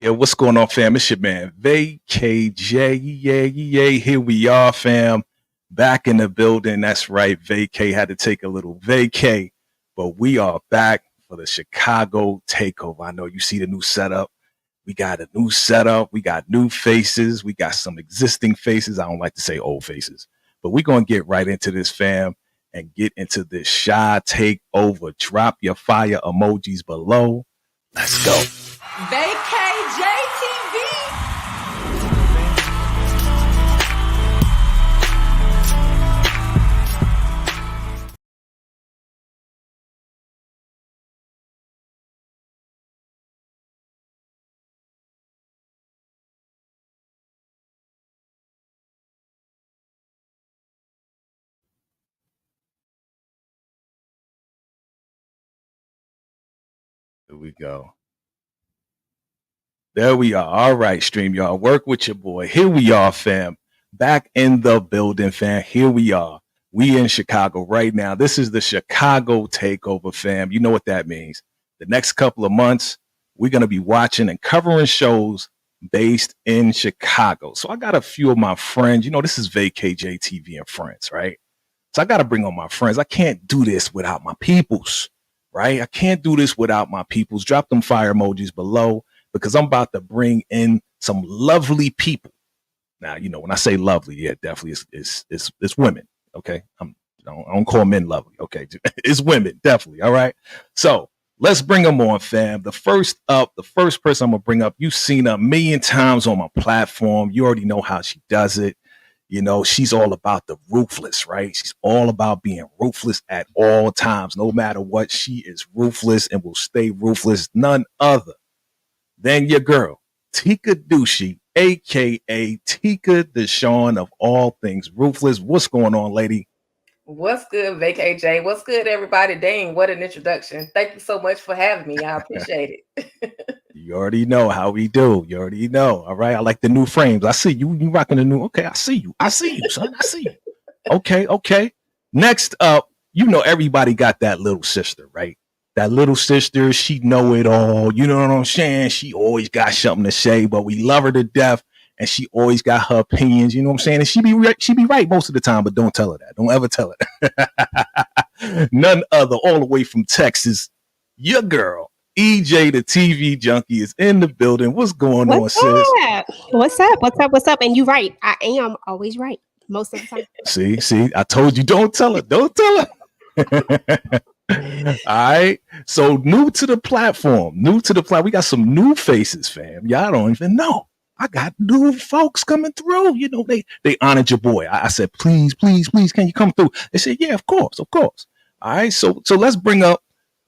Yo, what's going on, fam? It's your man, VKJ. Yeah. Here we are, fam. Back in the building. That's right. Vacay had to take a little vacay, but we are back for the Chicago takeover. I know you see the new setup. We got a new setup. We got new faces. We got some existing faces. I don't like to say old faces, but we're going to get right into this, fam, and get into this shy takeover. Drop your fire emojis below. Let's go. VKJTV. Here we go. There we are. All right, stream y'all. Work with your boy. Here we are, fam. Back in the building, fam. Here we are. We in Chicago right now. This is the Chicago takeover, fam. You know what that means. The next couple of months, we're going to be watching and covering shows based in Chicago. So I got a few of my friends. You know, this is VKJ TV and friends, right? So I got to bring on my friends. I can't do this without my peoples, right? I can't do this without my peoples. Drop them fire emojis below, because I'm about to bring in some lovely people. Now, you know, when I say lovely, yeah, definitely it's women. Okay. I don't call men lovely. Okay. It's women, definitely. All right. So let's bring them on, fam. The first person I'm gonna bring up, you've seen her a million times on my platform. You already know how she does it. You know, she's all about the ruthless, right? She's all about being ruthless at all times. No matter what, she is ruthless and will stay ruthless. None other than your girl, Ticah Douchey, aka Ticah Dishawn of all things ruthless. What's going on, lady? What's good, VKJ? What's good, everybody? Dang, what an introduction. Thank you so much for having me. I appreciate it. You already know how we do. You already know. All right. I like the new frames. I see you. You rocking the new. Okay. I see you. I see you, son. I see you. Okay. Next up, you know, everybody got that little sister, right? That little sister, she know it all. You know what I'm saying? She always got something to say, but we love her to death, and she always got her opinions. You know what I'm saying? And she be right most of the time, but don't tell her that. Don't ever tell her. None other, all the way from Texas, your girl, EJ, the TV junkie, is in the building. What's going on, sis? What's up? And you're right. I am always right most of the time. See, I told you, don't tell her. Don't tell her. All right. So new to the platform. We got some new faces, fam. Y'all don't even know. I got new folks coming through. You know, they honored your boy. I said, please, can you come through? They said, yeah, of course. All right. So let's bring up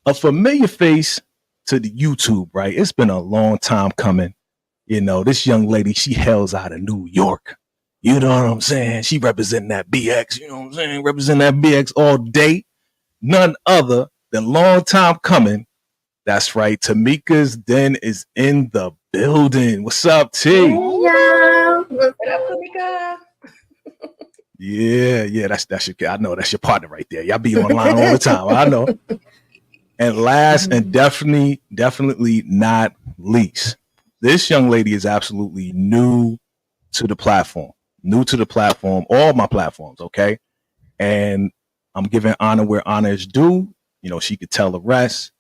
a familiar face to the YouTube, right? It's been a long time coming. You know, this young lady, she hails out of New York. You know what I'm saying? She representing that BX. You know what I'm saying? Representing that BX all day. None other than long time coming. That's right. Tamika's Den is in the building. What's up, T? Hey, y'all. What's up, Tamika? Yeah. That's your. I know that's your partner right there. Y'all be online all the time. I know. And last and definitely not least, this young lady is absolutely new to the platform. All my platforms. Okay, and I'm giving honor where honor is due. You know, she could tell the rest,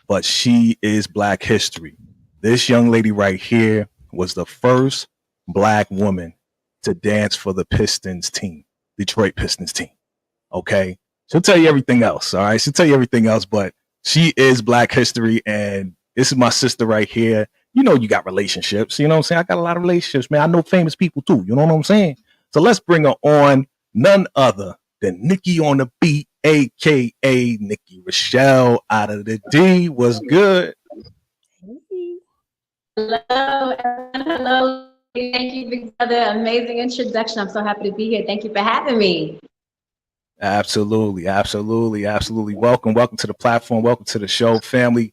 but she is Black history. This young lady right here was the first Black woman to dance for the Pistons team, Detroit Pistons team. Okay. She'll tell you everything else. All right. She'll tell you everything else, but she is Black history. And this is my sister right here. You know, you got relationships. You know what I'm saying? I got a lot of relationships, man. I know famous people too. You know what I'm saying? So let's bring her on. None other than Nikki on the beat, aka Nikki Rochelle out of the D. Was good. Hello, everyone. Hello. Thank you for the amazing introduction. I'm so happy to be here. Thank you for having me. Absolutely. Welcome to the platform. Welcome to the show, family.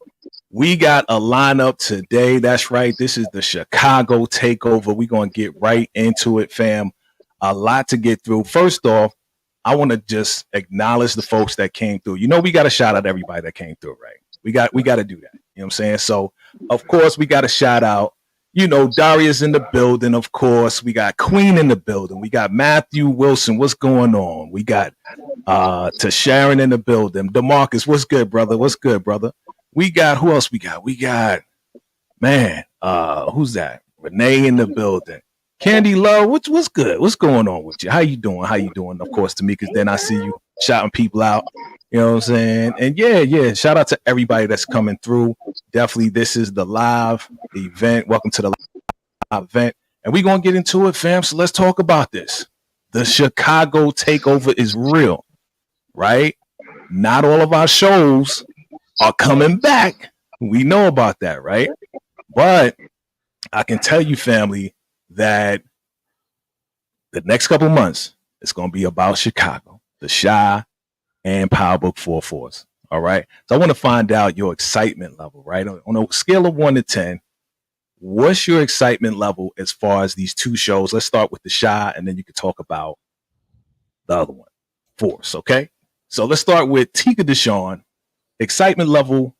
We got a lineup today. That's right. This is the Chicago takeover. We're going to get right into it, fam. A lot to get through. First off, I want to just acknowledge the folks that came through. You know, we got to shout out everybody that came through, right? We got to do that. You know what I'm saying? So, of course, we got to shout out You know, Darius in the building, of course. We got Queen in the building. We got Matthew Wilson. What's going on? We got to Sharon in the building. DeMarcus, what's good, brother? What's good, brother? We got who else we got? We got who's that? Renee in the building. Candy Love, what's good? What's going on with you? How you doing? How you doing? Of course, to me, because then I see you shouting people out. You know what I'm saying? And yeah. Shout out to everybody that's coming through. Definitely, this is the live event. Welcome to the live event. And we're going to get into it, fam. So let's talk about this. The Chicago takeover is real, right? Not all of our shows are coming back. We know about that, right? But I can tell you, family, that the next couple of months, it's going to be about Chicago, the Chi, and PowerBook 4-4s. All right. So I want to find out your excitement level, right? On a scale of 1 to 10, what's your excitement level as far as these two shows? Let's start with the Chi, and then you can talk about the other one, Force. Okay. So let's start with Ticah Dishawn. Excitement level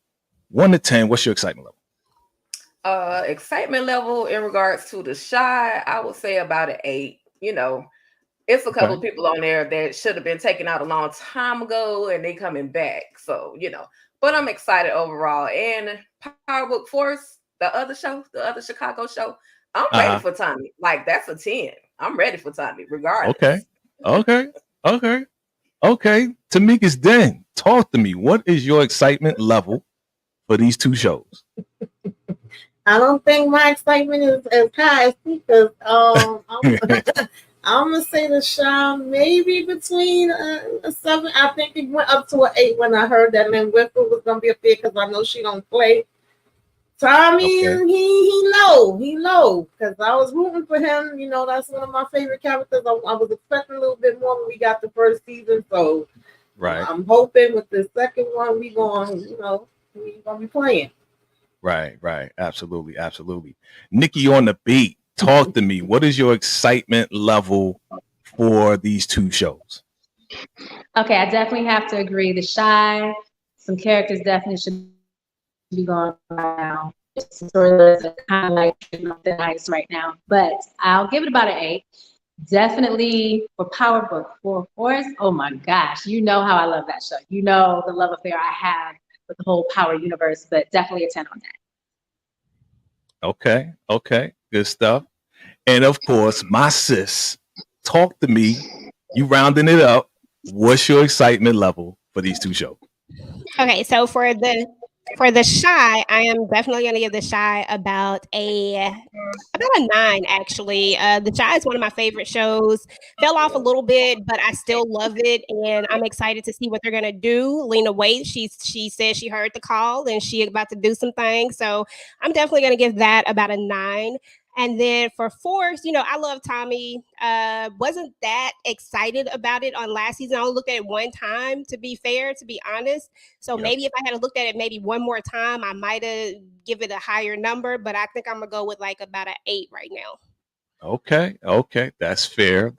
1 to 10. What's your excitement level? Excitement level in regards to the Chi, I would say about an 8. You know, it's a couple of people on there that should have been taken out a long time ago, and they coming back. So, you know, but I'm excited overall. And PowerBook Force, the other show, the other Chicago show, I'm ready for Tommy. Like, that's a 10. I'm ready for Tommy, regardless. Okay. Tamika's Den, talk to me. What is your excitement level for these two shows? I don't think my excitement is as high as Ticah's. I'm gonna say the Chi maybe between a 7. I think it went up to an 8 when I heard that Lynn Whitfield was gonna be up there because I know she don't play. Tommy, he low because I was rooting for him. You know, that's one of my favorite characters. I was expecting a little bit more when we got the first season, so I'm hoping with the second one we gonna be playing. Right. Absolutely. Nikki on the beat. Talk to me. What is your excitement level for these two shows? Okay, I definitely have to agree. The Chi, some characters definitely should be going around. Stories are kind of like the ice right now, but I'll give it about an 8. Definitely for PowerBook 4-4s. Oh my gosh, you know how I love that show. You know the love affair I have with the whole Power universe, but definitely a 10 on that. Okay. Good stuff. And of course, my sis, talk to me. You rounding it up. What's your excitement level for these two shows? Okay, so for the Chi, I am definitely going to give the Chi about a 9. Actually, the Chi is one of my favorite shows. Fell off a little bit, but I still love it, and I'm excited to see what they're going to do. Lena Waithe, she said she heard the call and she about to do some things, so I'm definitely going to give that about a 9. And then for Force, you know, I love Tommy. Wasn't that excited about it on last season. I only looked at it one time, to be fair, to be honest. So maybe if I had looked at it maybe one more time, I might have give it a higher number. But I think I'm going to go with like about an 8 right now. Okay. That's fair.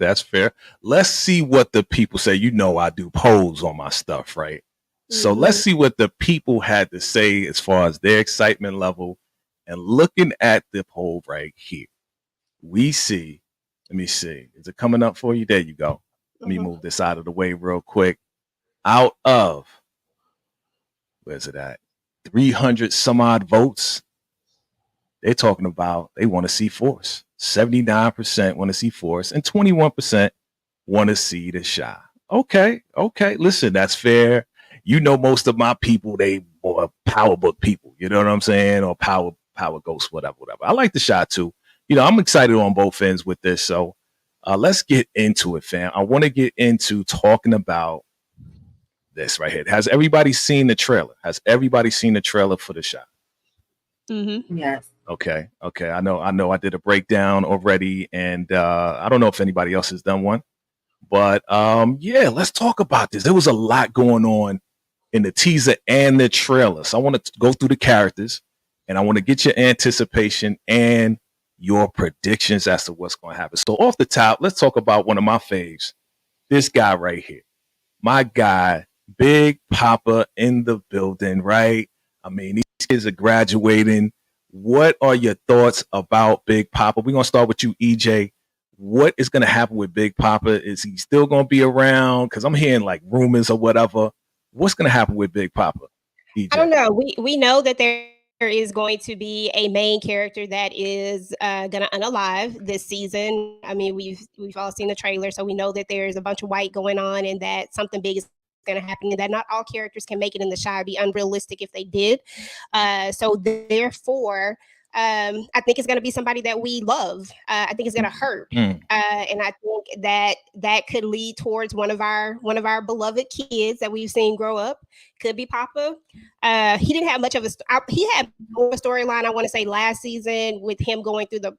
Let's see what the people say. You know, I do polls on my stuff, right? So let's see what the people had to say as far as their excitement level. And looking at the poll right here, we see, let me see, is it coming up for you? There you go. Let me move this out of the way real quick. Out of, where's it at? 300 some odd votes. They're talking about they want to see Force. 79% want to see Force and 21% want to see the Chi. Okay. Listen, that's fair. You know, most of my people, they are PowerBook people. You know what I'm saying? Or Power Ghost, whatever. I like the Chi too. You know, I'm excited on both ends with this. So let's get into it, fam. I want to get into talking about this right here. Has everybody seen the trailer? Has everybody seen the trailer for the Chi? Yes. Okay. I know. I did a breakdown already, and I don't know if anybody else has done one. But let's talk about this. There was a lot going on in the teaser and the trailer. So I want to go through the characters. And I want to get your anticipation and your predictions as to what's going to happen. So off the top, let's talk about one of my faves. This guy right here. My guy, Big Papa in the building, right? I mean, these kids are graduating. What are your thoughts about Big Papa? We're gonna start with you, EJ. What is gonna happen with Big Papa? Is he still gonna be around? Because I'm hearing like rumors or whatever. What's gonna happen with Big Papa? EJ? I don't know. We know that there is going to be a main character that is going to unalive this season. I mean, we've all seen the trailer, so we know that there's a bunch of white going on, and that something big is going to happen, and that not all characters can make it in the Shy. It'd be unrealistic if they did. So therefore, I think it's going to be somebody that we love. I think it's going to hurt, and I think that could lead towards one of our beloved kids that we've seen grow up. Could be Papa. He didn't have much of he had more storyline, I want to say, last season with him going through the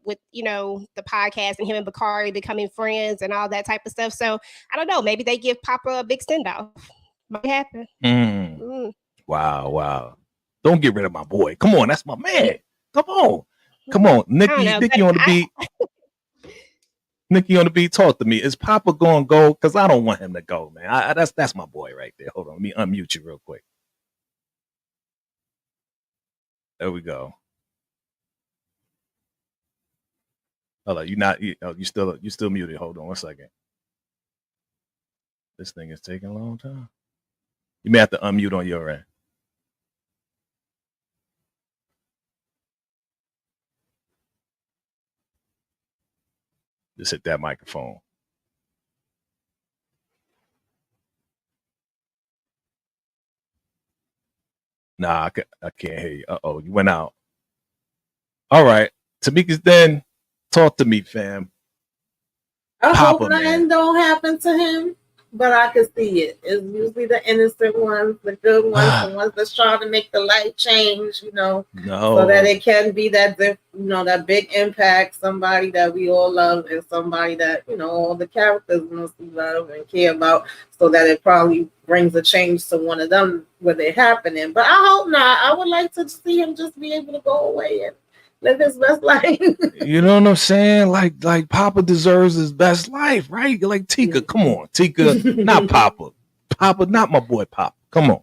podcast and him and Bakari becoming friends and all that type of stuff. So I don't know. Maybe they give Papa a big send off. Might happen. Wow. Don't get rid of my boy. Come on, that's my man. Come on, Nikki on the beat. Nikki on the beat, talk to me. Is Papa going to go? Because I don't want him to go, man. That's my boy right there. Hold on, let me unmute you real quick. There we go. Hello, you still muted. Hold on 1 second. This thing is taking a long time. You may have to unmute on your end. Just hit that microphone. Nah, I can't hear you. Uh-oh, you went out. All right. Tamika's then. Talk to me, fam. I hope nothing don't happen to him, but I can see it. It's usually the innocent ones, the good ones, the ones that's trying to make the light change, so that it can be that that big impact, somebody that we all love and somebody that, all the characters mostly love and care about, so that it probably brings a change to one of them where they're happening. But I hope not. I would like to see him just be able to go away and live his best life. You know what I'm saying? Like Papa deserves his best life, right? Like Ticah, come on, Ticah, not Papa. Papa, not my boy Papa. Come on.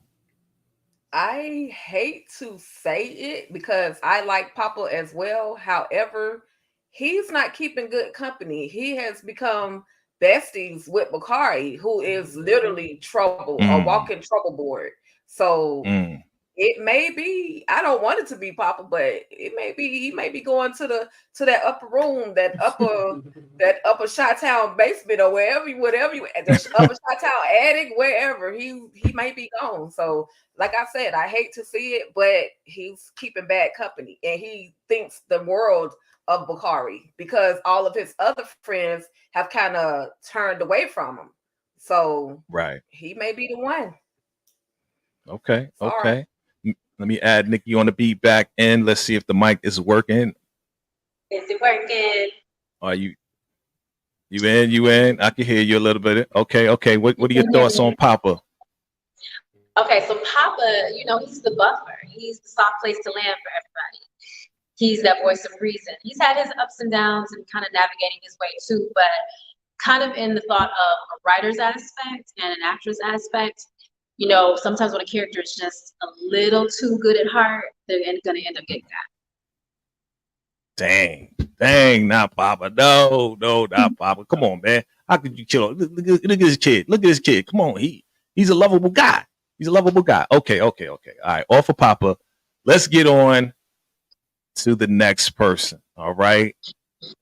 I hate to say it because I like Papa as well. However, he's not keeping good company. He has become besties with Bakari, who is literally trouble, a walking trouble board. So it may be, I don't want it to be Papa, but it may be, he may be going to that upper room, that upper Chi-Town basement or whatever you the upper Chi-Town attic, wherever he may be gone. So like I said, I hate to see it, but he's keeping bad company and he thinks the world of Bakari because all of his other friends have kind of turned away from him. So he may be the one. Okay. Let me add Nikki on the beat back in. Let's see if the mic is working. Is it working? Are you in? I can hear you a little bit. Okay. What are your thoughts on Papa? Okay, so Papa, he's the buffer. He's the soft place to land for everybody. He's that voice of reason. He's had his ups and downs and kind of navigating his way too, but kind of in the thought of a writer's aspect and an actress aspect. Sometimes when a character is just a little too good at heart, they're going to end up getting that. Dang, not Papa. No, not Papa. Come on, man. How could you kill him? Look at this kid. Look at this kid. Come on. He's a lovable guy. Okay. All right. Off of Papa. Let's get on to the next person. All right.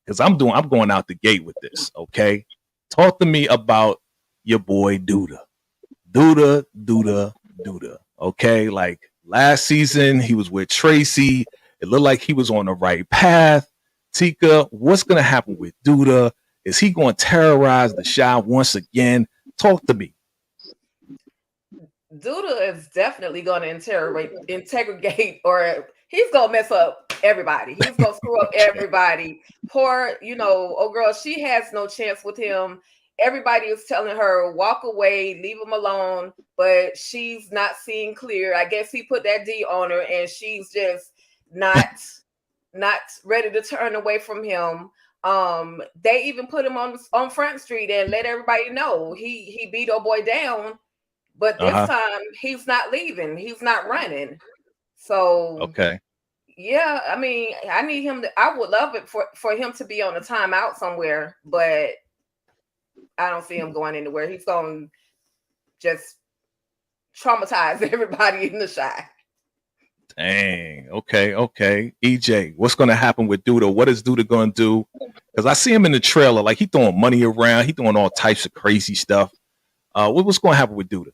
Because I'm going out the gate with this. Okay. Talk to me about your boy Duda. Duda. Okay. Like last season, he was with Tracy. It looked like he was on the right path. Ticah, what's going to happen with Duda? Is he going to terrorize the Shy once again? Talk to me. Duda is definitely going to integrate, or he's going to mess up everybody. He's going to screw up everybody. Poor, girl, she has no chance with him. Everybody is telling her, walk away, leave him alone, but she's not seeing clear. I guess he put that D on her and she's just not ready to turn away from him. They even put him on Front Street and let everybody know he beat old boy down, but this time he's not leaving. He's not running. So Yeah, I mean, I need him to. I would love it for him to be on a timeout somewhere, but I don't see him going anywhere. He's going to just traumatize everybody in the Shy. Dang. Okay. Okay. EJ, what's going to happen with Duda? What is Duda going to do? Because I see him in the trailer, like he throwing money around. He doing all types of crazy stuff. What's going to happen with Duda?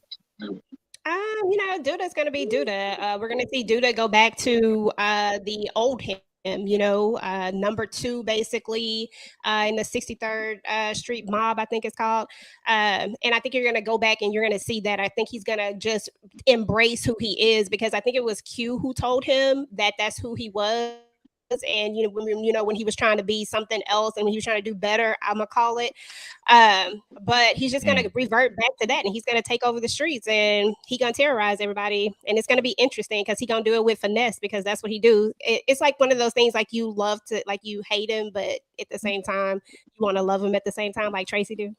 Duda's going to be Duda. We're going to see Duda go back to the old him. Number 2, basically, in the 63rd Street Mob, I think it's called. And I think you're going to go back and you're going to see that. I think he's going to just embrace who he is, because I think it was Q who told him that that's who he was. And when he was trying to be something else and when he was trying to do better, I'm gonna call it. But he's just gonna revert back to that, and he's gonna take over the streets, and he gonna terrorize everybody, and it's gonna be interesting because he gonna do it with finesse, because that's what he do. It's like one of those things, like you love to, like you hate him, but at the same time you want to love him at the same time, like Tracy do.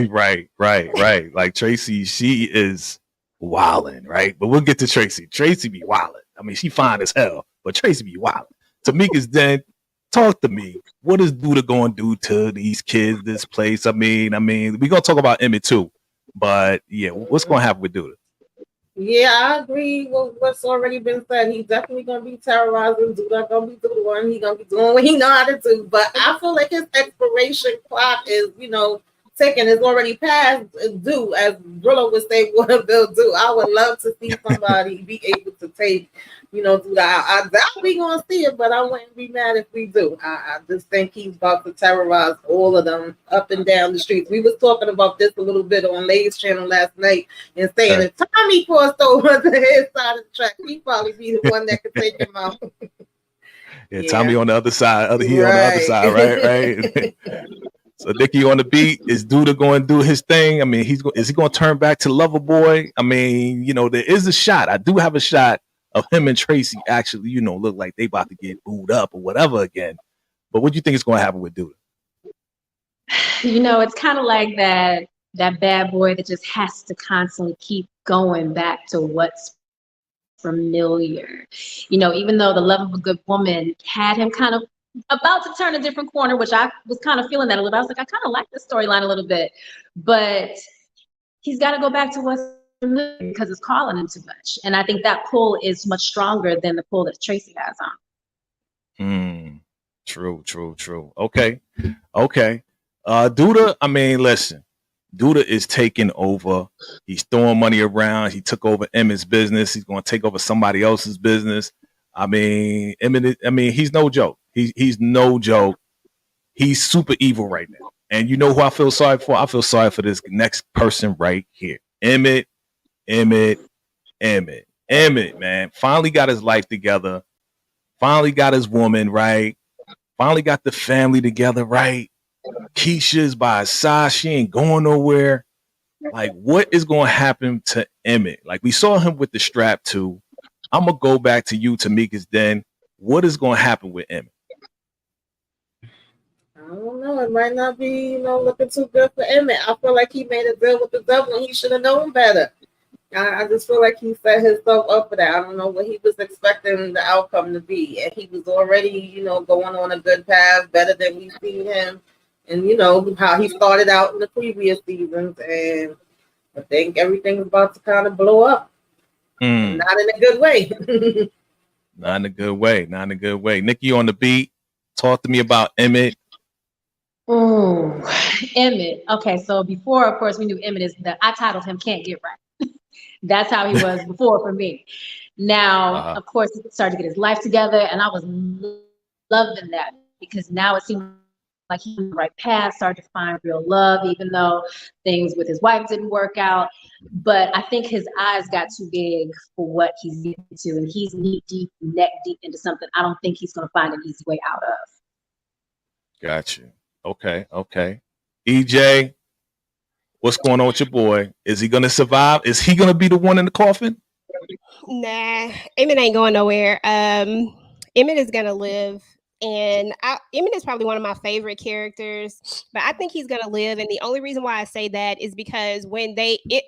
Right. Like Tracy, she is wilding, right? But we'll get to Tracy. Tracy be wilding. I mean, she fine as hell, but Tracy be wilding. Tamika's then talk to me. What is Duda going to do to these kids, this place? I mean, we're going to talk about Emmett too, but yeah, what's going to happen with Duda? Yeah, I agree with what's already been said. He's definitely going to be terrorizing. Duda going to be doing one. He's going to be doing what he know how to do. But I feel like his expiration clock is, ticking. It's already past due, as Brillo would say, what they'll do. I would love to see somebody be able to take, do that. I doubt we going to see it, but I wouldn't be mad if we do. I just think he's about to terrorize all of them up and down the streets. We was talking about this a little bit on Lay's channel last night and saying if Tommy crossed over to his side of the track, he'd probably be the one that could take him out. Yeah, Tommy on the other side, on the other side, right? So Nikki on the beat, is Duda going to do his thing? I mean, is he going to turn back to Loverboy? I mean, there is a shot. I do have a shot of him and Tracy actually, look like they about to get booed up or whatever again. But what do you think is going to happen with Duda? It's kind of like that bad boy that just has to constantly keep going back to what's familiar. Even though the love of a good woman had him kind of about to turn a different corner, which I was kind of feeling that a little bit. I was like, I kind of like this storyline a little bit, but he's got to go back to what's familiar because it's calling him too much. And I think that pull is much stronger than the pull that Tracy has on. True. Okay. Duda, I mean, listen, Duda is taking over. He's throwing money around. He took over Emmett's business. He's going to take over somebody else's business. I mean, Emmett, he's no joke. He's no joke. He's super evil right now. And you know who I feel sorry for? I feel sorry for this next person right here. Emmett, man. Finally got his life together. Finally got his woman, right? Finally got the family together, right? Keisha's by his side. She ain't going nowhere. Like, what is going to happen to Emmett? Like, we saw him with the strap too. I'm going to go back to you, Tamika's den. What is going to happen with Emmett? I don't know. It might not be, looking too good for Emmett. I feel like he made a deal with the devil and he should have known better. I just feel like he set himself up for that. I don't know what he was expecting the outcome to be. And he was already, going on a good path, better than we've seen him. And, how he started out in the previous seasons. And I think everything's about to kind of blow up. Not in a good way. Not in a good way. Nikki on the beat. Talk to me about Emmett. Oh, Emmett. Okay, so before, of course, we knew Emmett is that I titled him Can't Get Right. That's how he was before for me. Now, of course, he started to get his life together, and I was loving that because now it seemed like he's on the right path, started to find real love, even though things with his wife didn't work out. But I think his eyes got too big for what he's into, and he's neck deep into something I don't think he's going to find an easy way out of. Got you. Okay. EJ, what's going on with your boy? Is he going to survive? Is he going to be the one in the coffin? Nah, Emmett ain't going nowhere. Emmett is going to live. And Emmett is probably one of my favorite characters, but I think he's going to live. And the only reason why I say that is because when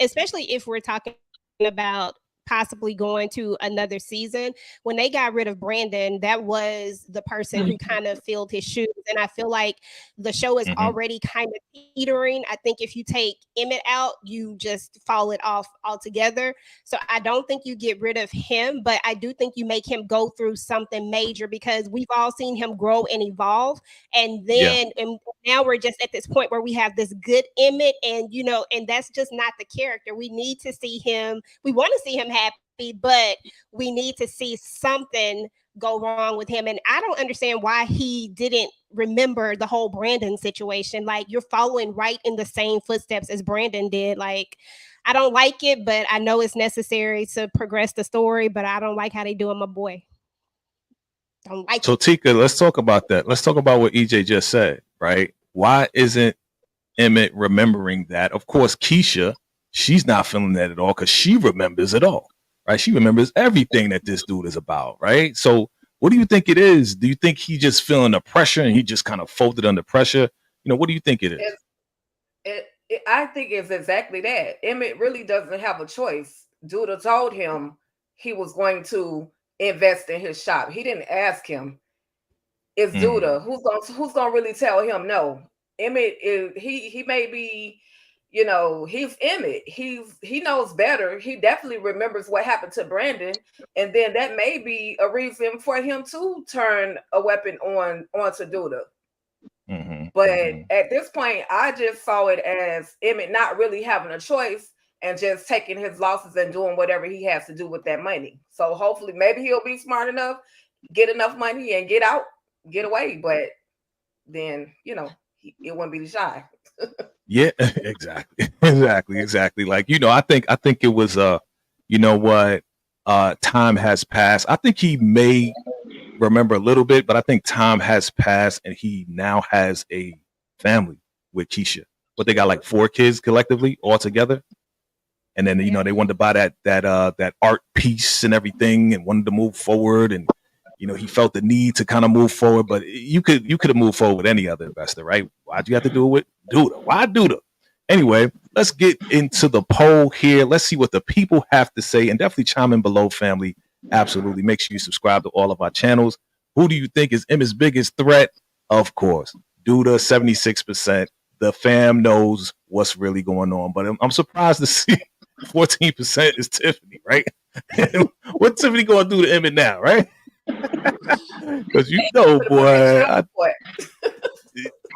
especially if we're talking about possibly going to another season. When they got rid of Brandon, that was the person who kind of filled his shoes. And I feel like the show is already kind of teetering. I think if you take Emmett out, you just fall it off altogether. So I don't think you get rid of him, but I do think you make him go through something major, because we've all seen him grow and evolve. And then and now we're just at this point where we have this good Emmett, and and that's just not the character. We need to see him. We want to see him happy, but we need to see something go wrong with him. And I don't understand why he didn't remember the whole Brandon situation. Like, you're following right in the same footsteps as Brandon did. Like, I don't like it, but I know it's necessary to progress the story, but I don't like how they doing my boy. Don't like So Ticah, let's talk about that. Let's talk about what EJ just said, right? Why isn't Emmett remembering that? Of course, Keisha, she's not feeling that at all, because she remembers it all, right? She remembers everything that this dude is about, right? So what do you think it is? Do you think he just feeling the pressure and he just kind of folded under pressure? What do you think it is? I think it's exactly that. Emmett really doesn't have a choice. Duda told him he was going to invest in his shop. He didn't ask him. It's Duda. Who's gonna really tell him no? Emmett is he may be, he's Emmett. He knows better. He definitely remembers what happened to Brandon, and then that may be a reason for him to turn a weapon onto Duda. But at this point, I just saw it as Emmett not really having a choice and just taking his losses and doing whatever he has to do with that money. So hopefully, maybe he'll be smart enough, get enough money, and get away. But then, it wouldn't be the shy. Yeah, exactly. Like, I think it was time has passed. I think he may remember a little bit, but I think time has passed and he now has a family with Keisha. But they got like 4 kids collectively all together. And then, they wanted to buy that art piece and everything and wanted to move forward. And, he felt the need to kind of move forward, but you could have moved forward with any other investor, right? Why'd you have to do it with Duda? Why Duda? Anyway, let's get into the poll here. Let's see what the people have to say, and definitely chime in below, family. Absolutely. Make sure you subscribe to all of our channels. Who do you think is Emmett's biggest threat? Of course, Duda, 76%. The fam knows what's really going on, but I'm surprised to see 14% is Tiffany, right? What Tiffany going to do to Emmett now, right? Because boy,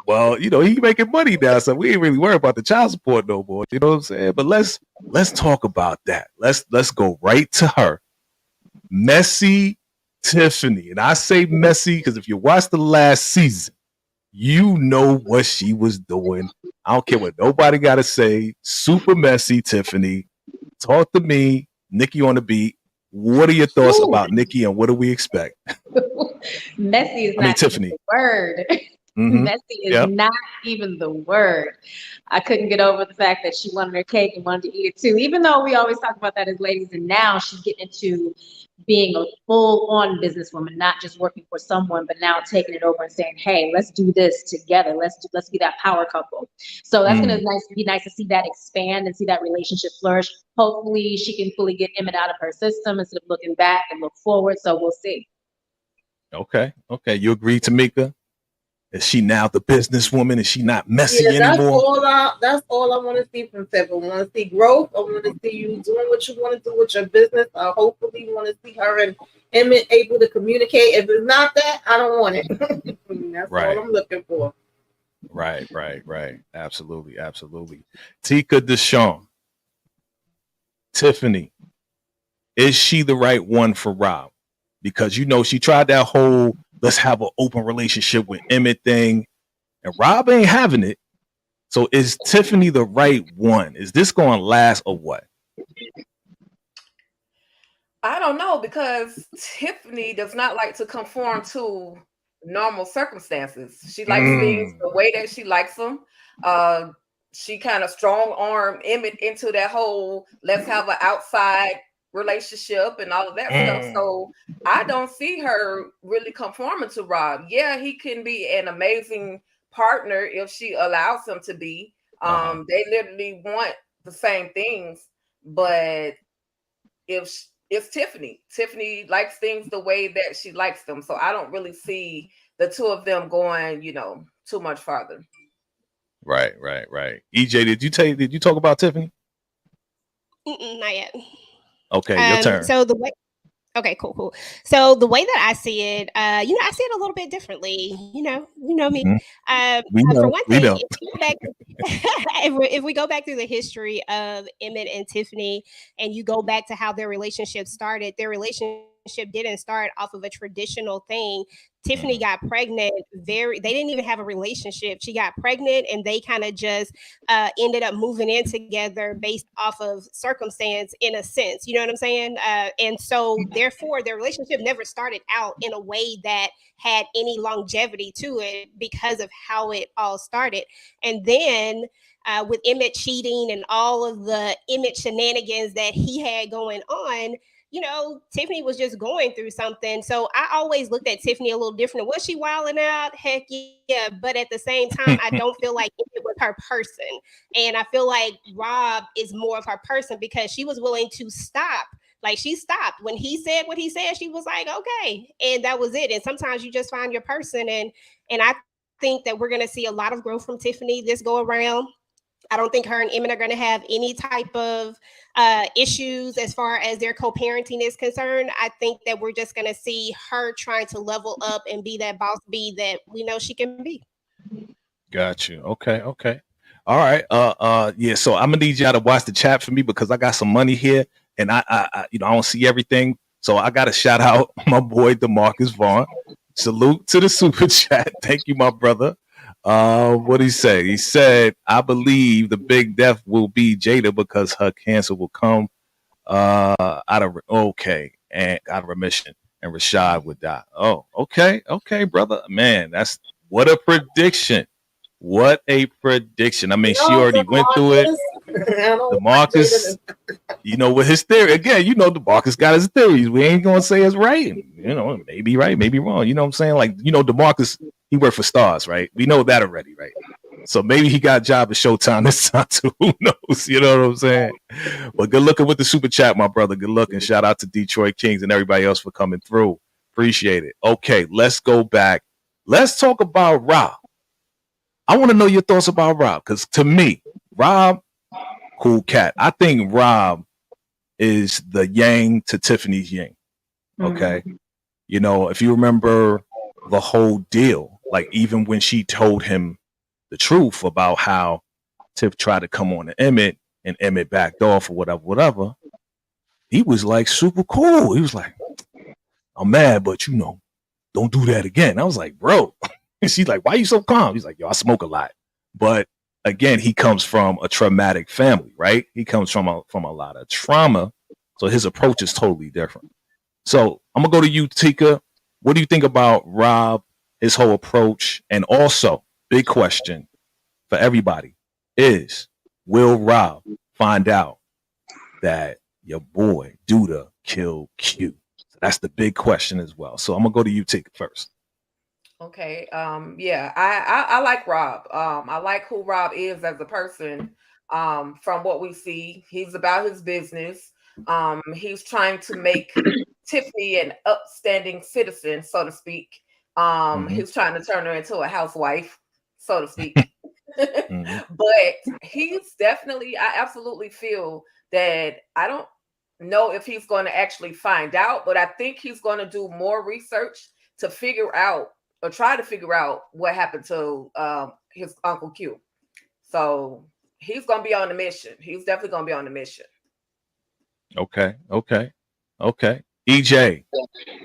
well, he making money now, so we ain't really worried about the child support no more. You know what I'm saying? But let's talk about that. Let's go right to her, messy Tiffany, and I say messy because if you watch the last season, you know what she was doing. I don't care what nobody got to say. Super messy Tiffany. Talk to me, Nikki on the beat. What are your thoughts about Nikki, and what do we expect? Messy is not Tiffany. The word. Messy is not even the word. I couldn't get over the fact that she wanted her cake and wanted to eat it too, even though we always talk about that as ladies. And now she's getting into being a full-on businesswoman, not just working for someone, but now taking it over and saying, "Hey, let's do this together. Let's be that power couple." So that's gonna be nice to see that expand and see that relationship flourish. Hopefully, she can fully get Emmett out of her system instead of looking back and look forward. So we'll see. Okay. You agree, Tamika? Is she now the businesswoman? Is she not messy anymore? That's all I want to see from Tiff. I want to see growth. I want to see you doing what you want to do with your business. I hopefully want to see her and Emmett able to communicate. If it's not that, I don't want it. That's all I'm looking for. Right. Absolutely. Ticah, Dishawn, Tiffany, is she the right one for Rob? Because she tried that whole let's have an open relationship with Emmett thing, and Rob ain't having it. So is Tiffany the right one? Is this going to last or what? I don't know, because Tiffany does not like to conform to normal circumstances. She likes things the way that she likes them. She kind of strong arm Emmett into that whole let's have an outside relationship and all of that stuff. So I don't see her really conforming to Rob. Yeah, he can be an amazing partner if she allows him to be. They literally want the same things, but it's Tiffany. Tiffany likes things the way that she likes them. So I don't really see the two of them going, too much farther. Right. EJ, did you talk about Tiffany? Not yet. Okay, your turn. So the way. Okay, cool. So the way that I see it, I see it a little bit differently. You know me. For one thing, if we go back through the history of Emmett and Tiffany, and you go back to how their relationship started, their relationship didn't start off of a traditional thing. Tiffany got pregnant. They didn't even have a relationship. She got pregnant, and they kind of just ended up moving in together based off of circumstance, in a sense. You know what I'm saying? And so, therefore, their relationship never started out in a way that had any longevity to it because of how it all started. And then with Emmett cheating and all of the Emmett shenanigans that he had going on, Tiffany was just going through something. So I always looked at Tiffany a little different. Was she wilding out? Heck yeah. But at the same time, I don't feel like it was her person. And I feel like Rob is more of her person because she was willing to stop. Like, she stopped when he said what he said. She was like, okay. And that was it. And sometimes you just find your person. And I think that we're going to see a lot of growth from Tiffany this go around. I don't think her and Emmett are going to have any type of issues as far as their co-parenting is concerned. I think that we're just going to see her trying to level up and be that boss bee that we know she can be. Got you. Okay. All right. Yeah. So I'm gonna need y'all to watch the chat for me because I got some money here, and I don't see everything. So I got to shout out my boy DeMarcus Vaughn. Salute to the super chat. Thank you, my brother. What did he say? He said, I believe the big death will be Jada because her cancer will come out of remission, and Rashad would die. Oh, okay, brother. Man, that's what a prediction. What a prediction. I mean, she already went through it. DeMarcus, with his theory again, DeMarcus got his theories. We ain't gonna say it's right. Maybe right, maybe wrong. You know what I'm saying? Like, DeMarcus, he worked for Stars, right? We know that already, right? So maybe he got a job at Showtime this time too. Who knows? You know what I'm saying? But good looking with the super chat, my brother. Good looking. Shout out to Detroit Kings and everybody else for coming through. Appreciate it. Okay, let's go back. Let's talk about Rob. I want to know your thoughts about Rob, because to me, Rob, cool cat. I think Rob is the yang to Tiffany's yin. Okay. If you remember the whole deal, like even when she told him the truth about how Tiff tried to come on to Emmett and Emmett backed off or whatever, he was like super cool. He was like, I'm mad, but don't do that again. I was like, bro. And she's like, why are you so calm? He's like, yo, I smoke a lot. But again, he comes from a traumatic family, right? He comes from a lot of trauma. So his approach is totally different. So I'm going to go to you, Ticah. What do you think about Rob, his whole approach? And also, big question for everybody is, will Rob find out that your boy Duda killed Q? So that's the big question as well. So I'm going to go to you, Ticah, first. Okay. Yeah, I like Rob. I like who Rob is as a person. From what we see, he's about his business. He's trying to make Tiffany an upstanding citizen, so to speak. He's trying to turn her into a housewife, so to speak. But he's definitely, I absolutely feel that I don't know if he's going to actually find out, but I think he's going to do more research to figure out or try to figure out what happened to his Uncle Q. So he's going to be on the mission. He's definitely going to be on the mission. Okay. EJ,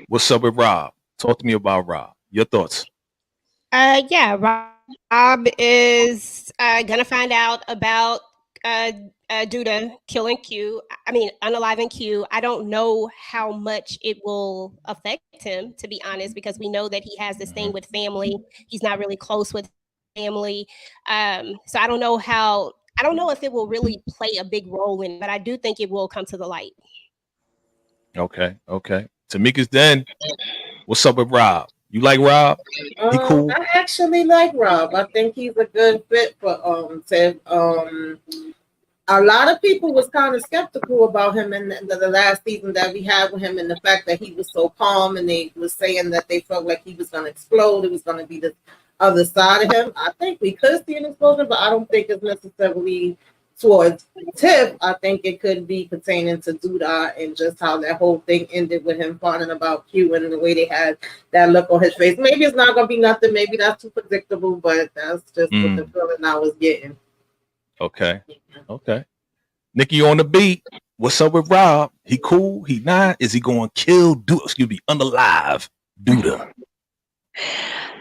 what's up with Rob? Talk to me about Rob. Your thoughts? Yeah, Rob is gonna find out about Duda killing Q. I mean, unaliving Q. I don't know how much it will affect him, to be honest, because we know that he has this thing with family. He's not really close with family. So I don't know if it will really play a big role in it, but I do think it will come to the light. Okay. Tamika's Den, what's up with Rob? You like Rob? He cool? I actually like Rob. I think he's a good fit for Tiff. a lot of people was kind of skeptical about him in the last season that we had with him, and the fact that he was so calm, and they was saying that they felt like he was going to explode. It was going to be the other side of him. I think we could see an explosion, but I don't think it's necessarily towards Tiff. I think it could be pertaining to Duda and just how that whole thing ended with him fawning about Q and the way they had that look on his face. Maybe it's not going to be nothing. Maybe that's too predictable, but that's just what the feeling I was getting. Okay. Nikki on the beat. What's up with Rob? He cool? He not? Is he going to kill Duda? Excuse me, unalive Duda?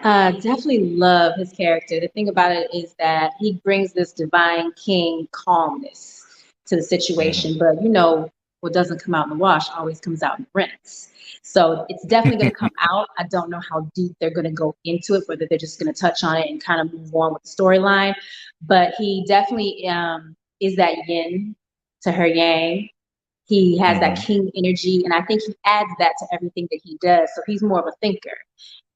Definitely love his character. The thing about it is that he brings this divine king calmness to the situation, but you know, what doesn't come out in the wash always comes out in the rinse. So it's definitely going to come out. I don't know how deep they're going to go into it, whether they're just going to touch on it and kind of move on with the storyline. But he definitely is that yin to her yang. He has that king energy, and I think he adds that to everything that he does. So he's more of a thinker.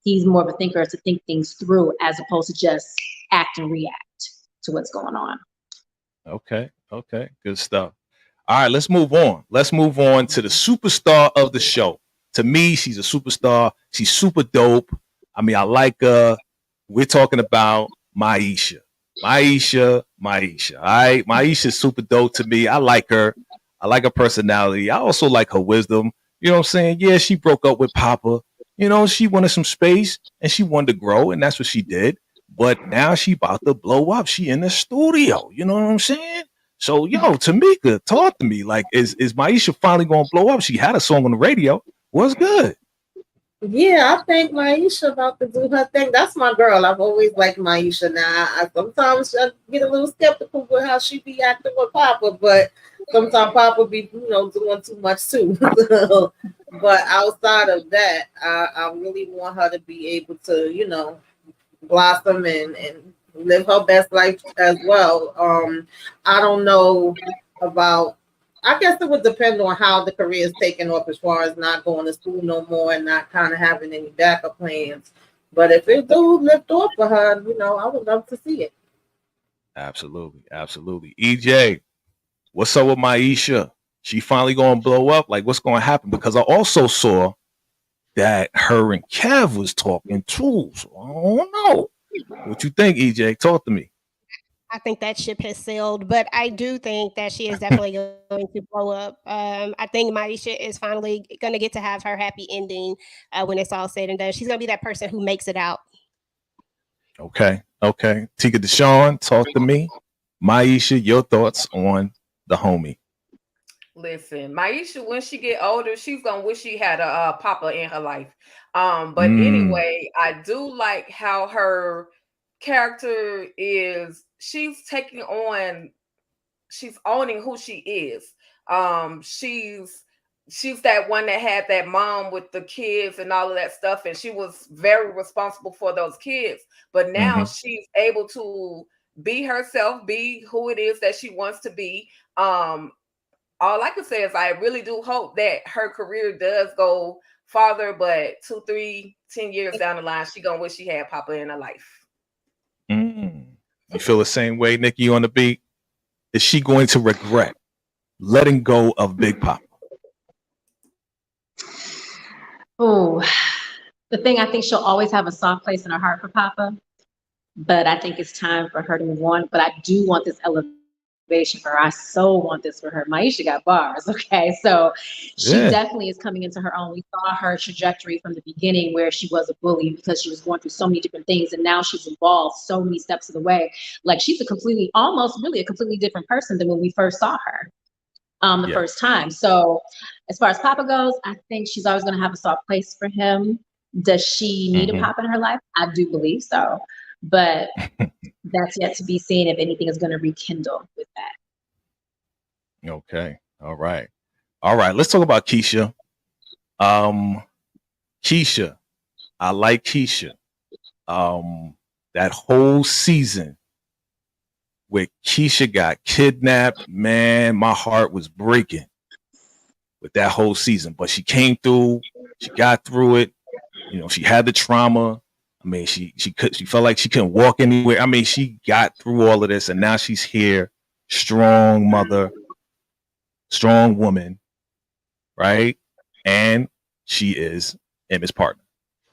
He's more of a thinker to think things through as opposed to just act and react to what's going on. Okay. Good stuff. All right, let's move on. Let's move on to the superstar of the show. To me, she's a superstar. She's super dope. I mean, I like her. We're talking about Maisha. All right, Maisha's super dope to me. I like her. I like her personality. I also like her wisdom. You know what I'm saying? Yeah, she broke up with Papa. You know, she wanted some space and she wanted to grow, and that's what she did. But now she about to blow up. She in the studio. You know what I'm saying? So, Tamika, talk to me. Like, is Maisha finally going to blow up? She had a song on the radio. What's good? Yeah, I think Maisha about to do her thing. That's my girl. I've always liked Maisha. Now, sometimes I get a little skeptical with how she be acting with Papa, but sometimes Papa be, doing too much too. But outside of that, I really want her to be able to, blossom and live her best life as well. I don't know about. I guess it would depend on how the career is taken off as far as not going to school no more and not kind of having any backup plans. But if it do lift off for her, I would love to see it. Absolutely. EJ, what's up with Maisha? She finally going to blow up? Like, what's going to happen? Because I also saw that her and Kev was talking too. So I don't know. What you think, EJ? Talk to me. I think that ship has sailed, but I do think that she is definitely going to blow up. I think Maisha is finally going to get to have her happy ending when it's all said and done. She's going to be that person who makes it out. Okay. Ticah Dishawn, talk to me. Maisha, your thoughts on the homie. Listen, Maisha, when she get older, she's going to wish she had a Papa in her life. But anyway, I do like how her character is. She's owning who she is. She's that one that had that mom with the kids and all of that stuff, and she was very responsible for those kids. But now she's able to be herself, be who it is that she wants to be. All I can say is I really do hope that her career does go farther, but 2, 3, 10 years down the line, she gonna wish she had Papa in her life. You feel the same way, Nikki, on the beat? Is she going to regret letting go of Big Papa? Oh, the thing, I think she'll always have a soft place in her heart for Papa, but I think it's time for her to move on. But I do want this elevation for her. I so want this for her. Maisha got bars, okay? So she definitely is coming into her own. We saw her trajectory from the beginning where she was a bully because she was going through so many different things, and now she's evolved so many steps of the way. Like, she's almost really a completely different person than when we first saw her the first time. So as far as Papa goes, I think she's always going to have a soft place for him. Does she need a Papa in her life? I do believe so. But that's yet to be seen if anything is going to rekindle with that. Okay. All right. Let's talk about Keisha. Keisha. I like Keisha. That whole season where Keisha got kidnapped, man, my heart was breaking with that whole season. But she came through. She got through it. She had the trauma. I mean, she felt like she couldn't walk anywhere. I mean, she got through all of this, and now she's here strong mother, strong woman, right? And she is Emmett's partner.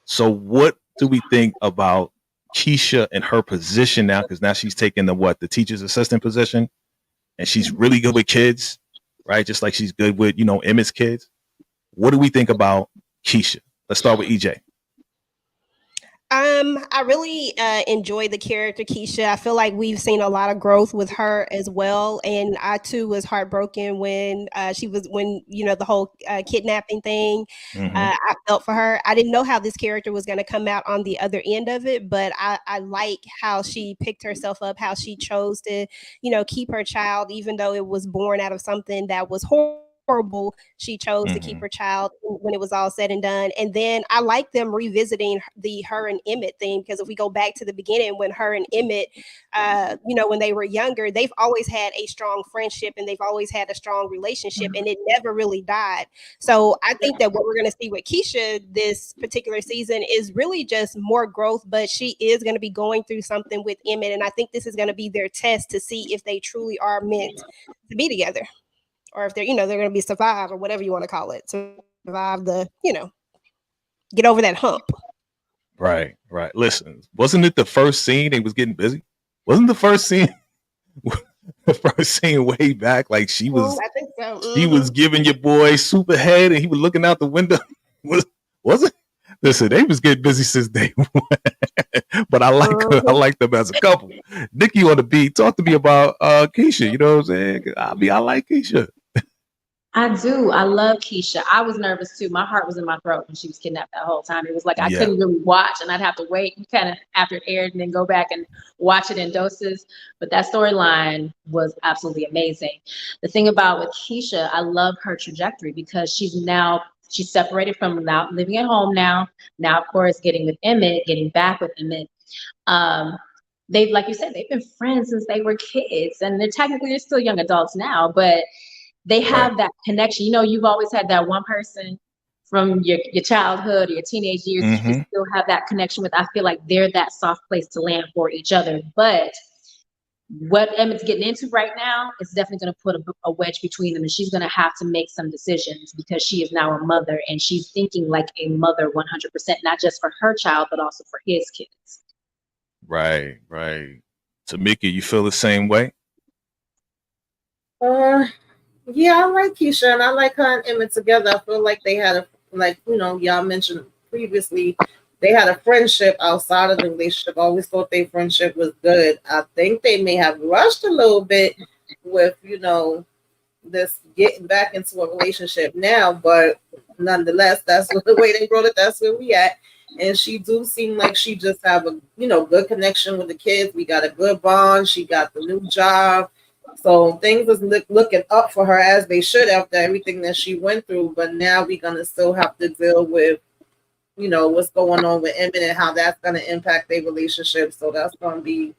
So what do we think about Keisha and her position now? Because now she's taking the teacher's assistant position, and she's really good with kids, right? Just like she's good with, Emmett's kids. What do we think about Keisha? Let's start with EJ. I really enjoy the character Keisha. I feel like we've seen a lot of growth with her as well, and I too was heartbroken when the whole kidnapping thing. Mm-hmm. I felt for her. I didn't know how this character was going to come out on the other end of it, but I like how she picked herself up, how she chose to, keep her child, even though it was born out of something that was horrible. She chose to keep her child when it was all said and done. And then I like them revisiting her and Emmett thing, because if we go back to the beginning when her and Emmett, when they were younger, they've always had a strong friendship and they've always had a strong relationship, and it never really died. So I think that what we're going to see with Keisha this particular season is really just more growth, but she is going to be going through something with Emmett. And I think this is going to be their test to see if they truly are meant to be together, or if they're going to be survive, or whatever you want to call it, survive the, get over that hump. Right. Listen, wasn't it the first scene they was getting busy? Wasn't the first scene way back? Like she was, I think so. She was giving your boy super head, and he was looking out the window. Was it? Listen, they was getting busy since day one. But I like them as a couple. Nikki on the beat, talk to me about Keisha. You know what I'm saying? I like Keisha. I do. I love Keisha. I was nervous too. My heart was in my throat when she was kidnapped that whole time. It was like I couldn't really watch, and I'd have to wait kind of after it aired and then go back and watch it in doses. But that storyline was absolutely amazing. The thing about with Keisha, I love her trajectory because she's separated from now living at home now. Now, of course, getting back with Emmett. They've, like you said, they've been friends since they were kids, and they're still young adults now, but they have that connection. You've always had that one person from your childhood or your teenage years that you still have that connection with. I feel like they're that soft place to land for each other. But what Emmett's getting into right now is definitely going to put a wedge between them, and she's going to have to make some decisions because she is now a mother, and she's thinking like a mother 100%, not just for her child, but also for his kids. Right. Tamika, you feel the same way? Yeah, I like Keisha, and I like her and Emmett together. I feel like they had y'all mentioned previously, they had a friendship outside of the relationship. I always thought their friendship was good. I think they may have rushed a little bit with, this getting back into a relationship now, but nonetheless, that's the way they wrote it. That's where we at. And she do seem like she just have a, good connection with the kids. We got a good bond. She got the new job. So things is looking up for her as they should after everything that she went through. But now we're going to still have to deal with, what's going on with Emmett and how that's going to impact their relationship. So that's going to be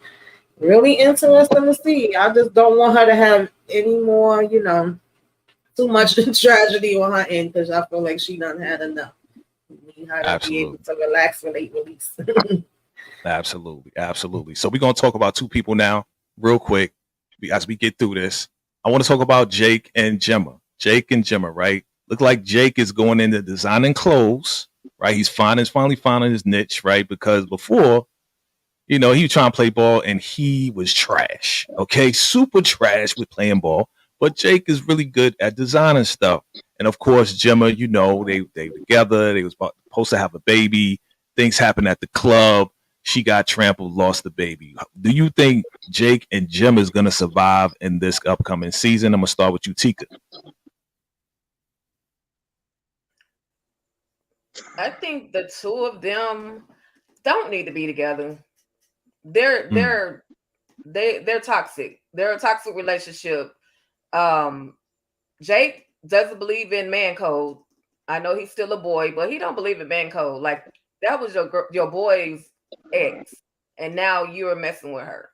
really interesting to see. I just don't want her to have any more, too much tragedy on her end, because I feel like she done had enough. We need her to be able to relax when they release. Absolutely. So we're going to talk about two people now real quick. As we get through this, I want to talk about Jake and Gemma, right? Look like Jake is going into designing clothes, right? He's finally finding his niche, right? Because before, he was trying to play ball and he was trash, okay? Super trash with playing ball. But Jake is really good at designing stuff. And of course, Gemma, they together. They was supposed to have a baby. Things happened at the club. She got trampled, lost the baby. Do you think Jake and Gemma is going to survive in this upcoming season? I'm going to start with you, Ticah. I think the two of them don't need to be together. They're toxic. They're a toxic relationship. Jake doesn't believe in man code. I know he's still a boy, but he don't believe in man code. Like, that was your boy's ex, and now you're messing with her.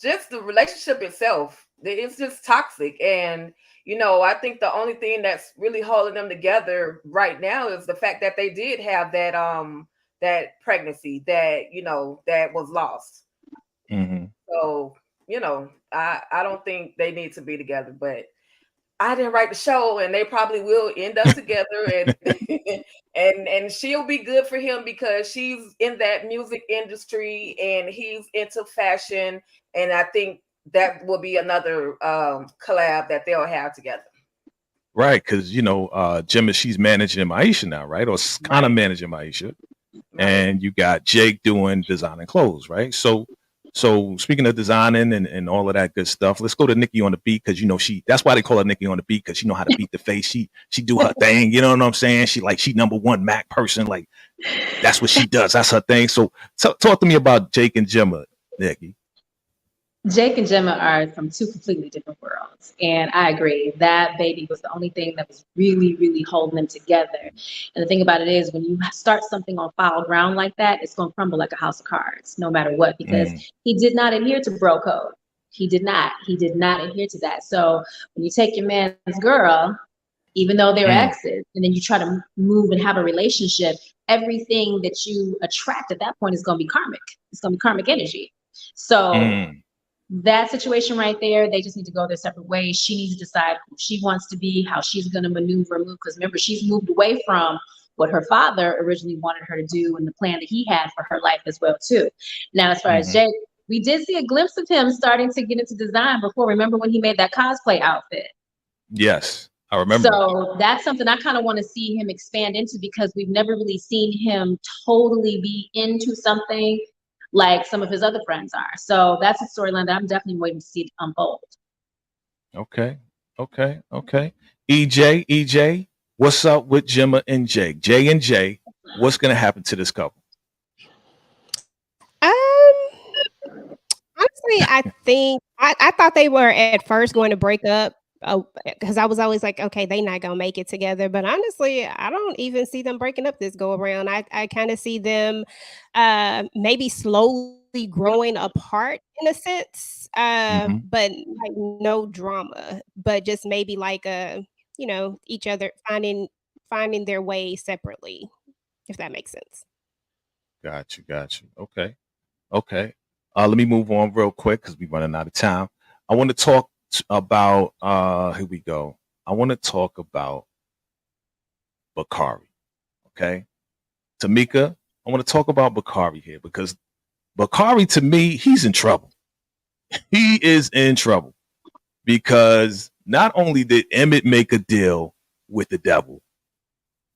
Just the relationship itself, it's just toxic. And I think the only thing that's really holding them together right now is the fact that they did have that pregnancy that that was lost. Mm-hmm. So I don't think they need to be together, but I didn't write the show, and they probably will end up together, and and she'll be good for him because she's in that music industry and he's into fashion, and I think that will be another collab that they'll have together. Right, because Gemma, she's managing Maisha now, right? Or kind of managing Maisha. Right. And you got Jake doing designing clothes, right? So speaking of designing and all of that good stuff, let's go to Nikki on the beat, because that's why they call her Nikki on the beat, because she know how to beat the face. She do her thing, you know what I'm saying? She number one Mac person, like that's what she does. That's her thing. So talk to me about Jake and Gemma, Nikki. Jake and Gemma are from two completely different worlds. And I agree. That baby was the only thing that was really, really holding them together. And the thing about it is, when you start something on foul ground like that, it's going to crumble like a house of cards, no matter what, because he did not adhere to bro code. He did not adhere to that. So when you take your man's girl, even though they're exes, and then you try to move and have a relationship, everything that you attract at that point is going to be karmic. It's going to be karmic energy. So that situation right there, they just need to go their separate ways. She needs to decide who she wants to be, how she's going to move. Because remember, she's moved away from what her father originally wanted her to do and the plan that he had for her life as well, too. Now, as far as Jake, we did see a glimpse of him starting to get into design before. Remember when he made that cosplay outfit? Yes, I remember. So that's something I kind of want to see him expand into, because we've never really seen him totally be into something like some of his other friends are. So that's a storyline that I'm definitely waiting to see unfold. Okay. EJ, what's up with Gemma and Jake? J and J, what's going to happen to this couple? Honestly, I think I thought they were at first going to break up, because I was always like, okay, they not gonna make it together. But honestly, I don't even see them breaking up this go around. I kind of see them maybe slowly growing apart in a sense, but like no drama, but just maybe like each other finding their way separately, if that makes sense. Got you. Okay. Let me move on real quick because we're running out of time. I want to talk about here we go. I want to talk about Bakari. Okay. Tamika, I want to talk about Bakari here, because Bakari, to me, he's in trouble. He is in trouble because not only did Emmett make a deal with the devil,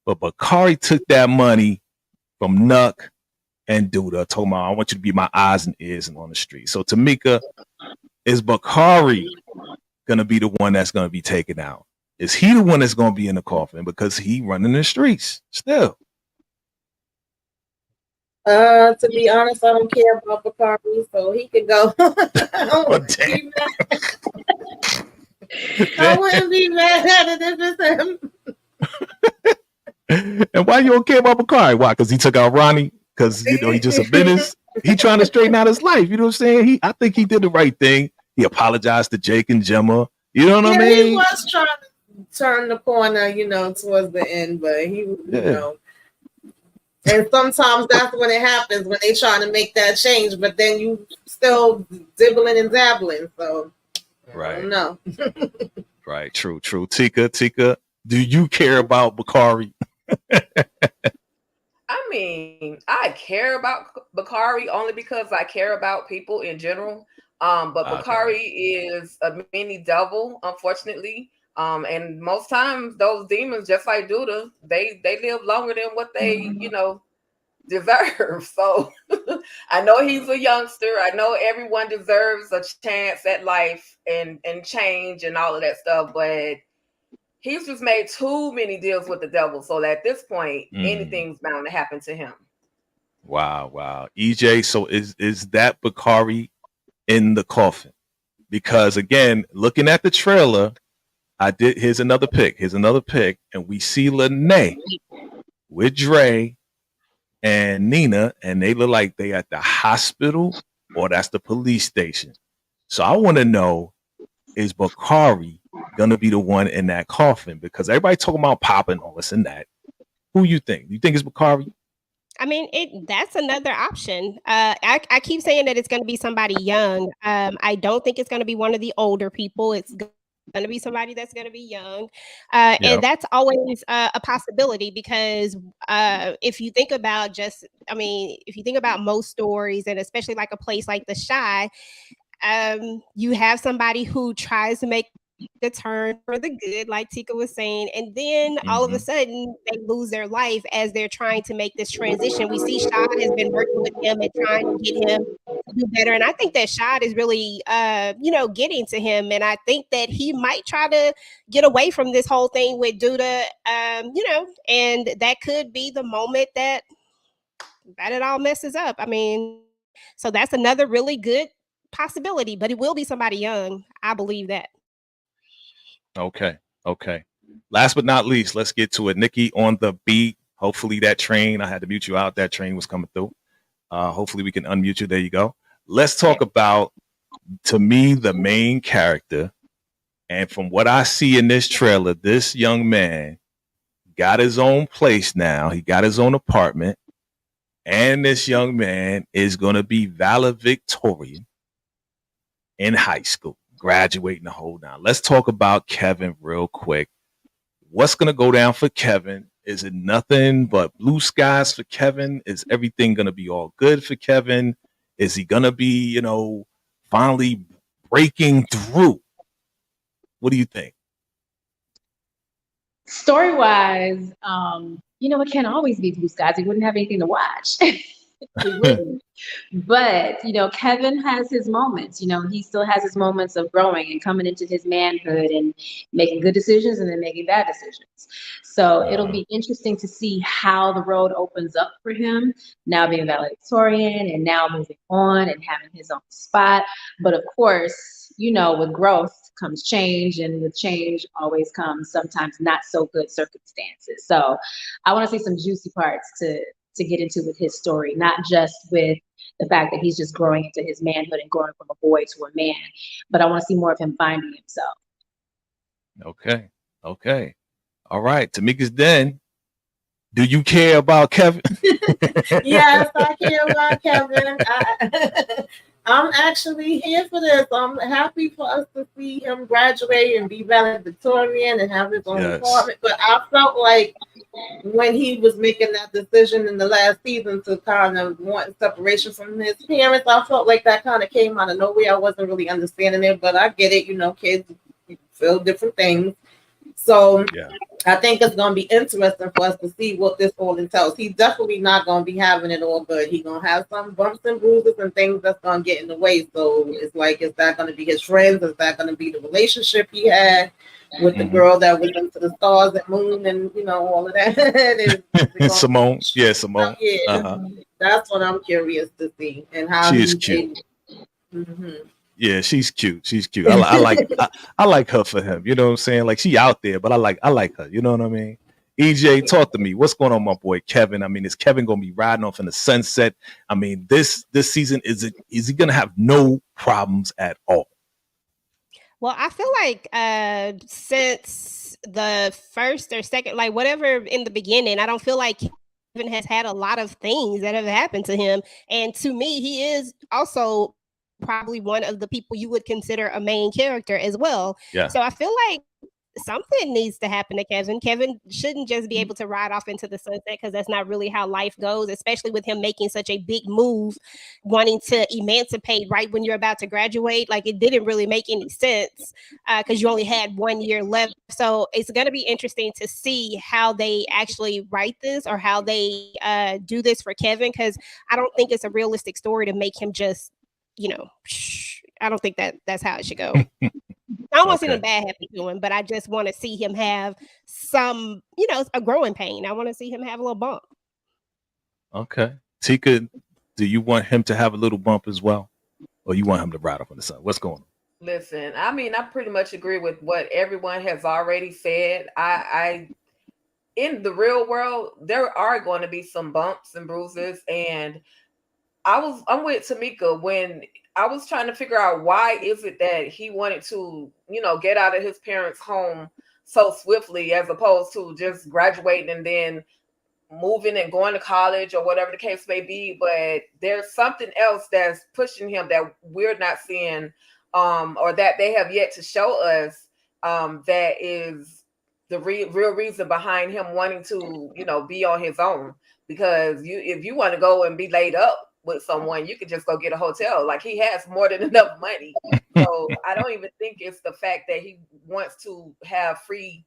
but Bakari took that money from Nuck and Duda, told him, I want you to be my eyes and ears and on the street. So Tamika, is Bakari gonna be the one that's gonna be taken out? Is he the one that's gonna be in the coffin because he running the streets still? To be honest, I don't care about Bakari, so he could go. I wouldn't be mad at it if it's him. And why you don't care about Bakari? Why? Because he took out Ronnie? Because he just a business. He trying to straighten out his life. You know what I'm saying? I think he did the right thing. He apologized to Jake and Gemma. You know what I mean? He was trying to turn the corner, towards the end, but he, and sometimes that's when it happens, when they trying to make that change, but then you still dibbling and dabbling. So, right. No. Right. True. Ticah, do you care about Bakari? I mean, I care about Bakari only because I care about people in general. But Bakari is a mini devil, unfortunately. And most times those demons, just like Duda, they live longer than what they, deserve. So I know he's a youngster. I know everyone deserves a chance at life and change and all of that stuff, but he's just made too many deals with the devil. So at this point, anything's bound to happen to him. Wow. EJ, so is that Bakari in the coffin? Because again, looking at the trailer, here's another pick, and we see Lene with Dre and Nina, and they look like they at the hospital or that's the police station. So I want to know, is Bakari gonna be the one in that coffin? Because everybody talking about popping all this and that. Who you think? You think it's Bakari? I mean, that's another option. I keep saying that it's going to be somebody young. I don't think it's going to be one of the older people. It's going to be somebody that's going to be young, Yeah. and that's always a possibility because if you think about if you think about most stories, and especially like a place like the Shy, you have somebody who tries to make the turn for the good, like Ticah was saying, and then all of a Hmm. sudden they lose their life as they're trying to make this transition. We see Shad has been working with him and trying to get him to do better, and I think that Shad is really, getting to him, and I think that he might try to get away from this whole thing with Duda, and that could be the moment that it all messes up. I mean, so that's another really good possibility, but it will be somebody young. I believe that. Okay. Okay. Last but not least, let's get to it. Nikki on the beat. Hopefully that train, I had to mute you out. That train was coming through. Hopefully we can unmute you. There you go. Let's talk about, to me, the main character. And from what I see in this trailer, this young man got his own place now. He got his own apartment. And this young man is going to be valedictorian in high school, graduating the whole nine. Let's talk about Kevin real quick. What's going to go down for Kevin? Is it nothing but blue skies for Kevin? Is everything going to be all good for Kevin? Is he going to be, finally breaking through? What do you think? Story-wise, it can't always be blue skies. We wouldn't have anything to watch. We wouldn't. But, Kevin has his moments. He still has his moments of growing and coming into his manhood and making good decisions and then making bad decisions. So it'll be interesting to see how the road opens up for him now being valedictorian and now moving on and having his own spot. But of course, with growth comes change, and with change always comes sometimes not so good circumstances. So I want to see some juicy parts to get into with his story, not just with the fact that he's just growing into his manhood and growing from a boy to a man, but I want to see more of him finding himself. Okay. All right. Tamika's Den. Do you care about Kevin? Yes, I care about Kevin. I'm actually here for this. I'm happy for us to see him graduate and be valedictorian and have his own apartment. But I felt like when he was making that decision in the last season to kind of want separation from his parents, I felt like that kind of came out of nowhere. I wasn't really understanding it, but I get it. Kids feel different things. So I think it's going to be interesting for us to see what this all entails. He's definitely not going to be having it all good. He's going to have some bumps and bruises and things that's going to get in the way. So it's like, is that going to be his friends? Is that going to be the relationship he had with the girl that was into the stars and moon and, all of that? Simone. Yeah, Simone. Yeah, that's what I'm curious to see. And how she is cute. Yeah, she's cute. She's cute. I like her for him. You know what I'm saying? Like, she out there, but I like her. You know what I mean? EJ, talk to me. What's going on, my boy Kevin? I mean, is Kevin gonna be riding off in the sunset? I mean, this season, is he gonna have no problems at all? Well, I feel like since the first or second, like whatever in the beginning, I don't feel like Kevin has had a lot of things that have happened to him. And to me, he is also probably one of the people you would consider a main character as well. Yeah. So I feel like something needs to happen to Kevin. Kevin shouldn't just be able to ride off into the sunset, because that's not really how life goes, especially with him making such a big move, wanting to emancipate right when you're about to graduate. Like, it didn't really make any sense because you only had 1 year left. So it's going to be interesting to see how they actually write this or how they do this for Kevin, because I don't think it's a realistic story to make him just, I don't think that's how it should go. I don't want to see the bad happen to him, but I just want to see him have some, a growing pain. I want to see him have a little bump. Okay. Ticah, do you want him to have a little bump as well? Or you want him to ride up on the sun? What's going on? Listen, I mean, I pretty much agree with what everyone has already said. I in the real world, there are going to be some bumps and bruises. And I'm with Tamika when I was trying to figure out why is it that he wanted to, get out of his parents' home so swiftly as opposed to just graduating and then moving and going to college or whatever the case may be, but there's something else that's pushing him that we're not seeing, or that they have yet to show us, that is the real reason behind him wanting to, be on his own. Because if you want to go and be laid up with someone, you could just go get a hotel. Like, he has more than enough money. So I don't even think it's the fact that he wants to have free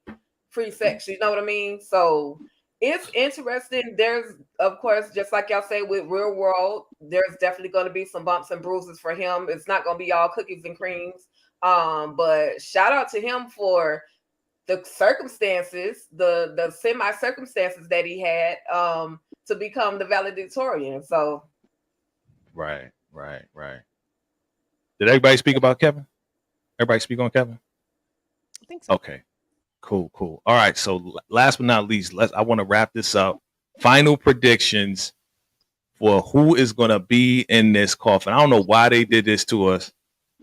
sex. You know what I mean? So it's interesting. There's, of course, just like y'all say with Real World, there's definitely going to be some bumps and bruises for him. It's not going to be all cookies and creams. But shout out to him for the circumstances, the semi circumstances that he had, to become the valedictorian. So, right. Did everybody speak about Kevin? Everybody speak on Kevin? I think so. Okay. Cool. All right. So last but not least, I want to wrap this up. Final predictions for who is going to be in this coffin. I don't know why they did this to us,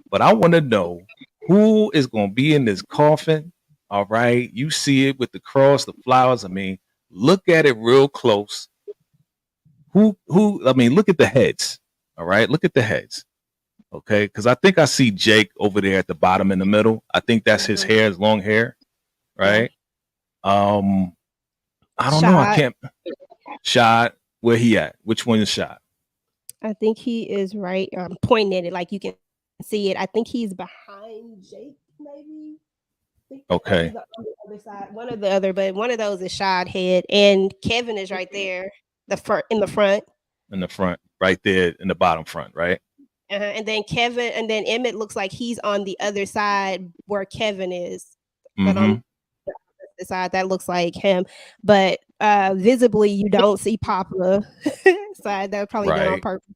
but I want to know who is going to be in this coffin. All right. You see it with the cross, the flowers. I mean, look at it real close. Look at the heads. All right. Look at the heads. Okay. Because I think I see Jake over there at the bottom in the middle. I think that's his hair, his long hair. Right. I don't know. I can't. Shot. Where he at? Which one is Shot? I think he is right. Pointing at it like you can see it. I think he's behind Jake, maybe. Okay. On the other side. One or the other, but one of those is Shad head, and Kevin is right there, in the front. In the front, right there in the bottom front, right? And then Emmett looks like he's on the other side where Kevin is, but on the side that looks like him. But visibly, you don't see Papa side. That's probably done on purpose.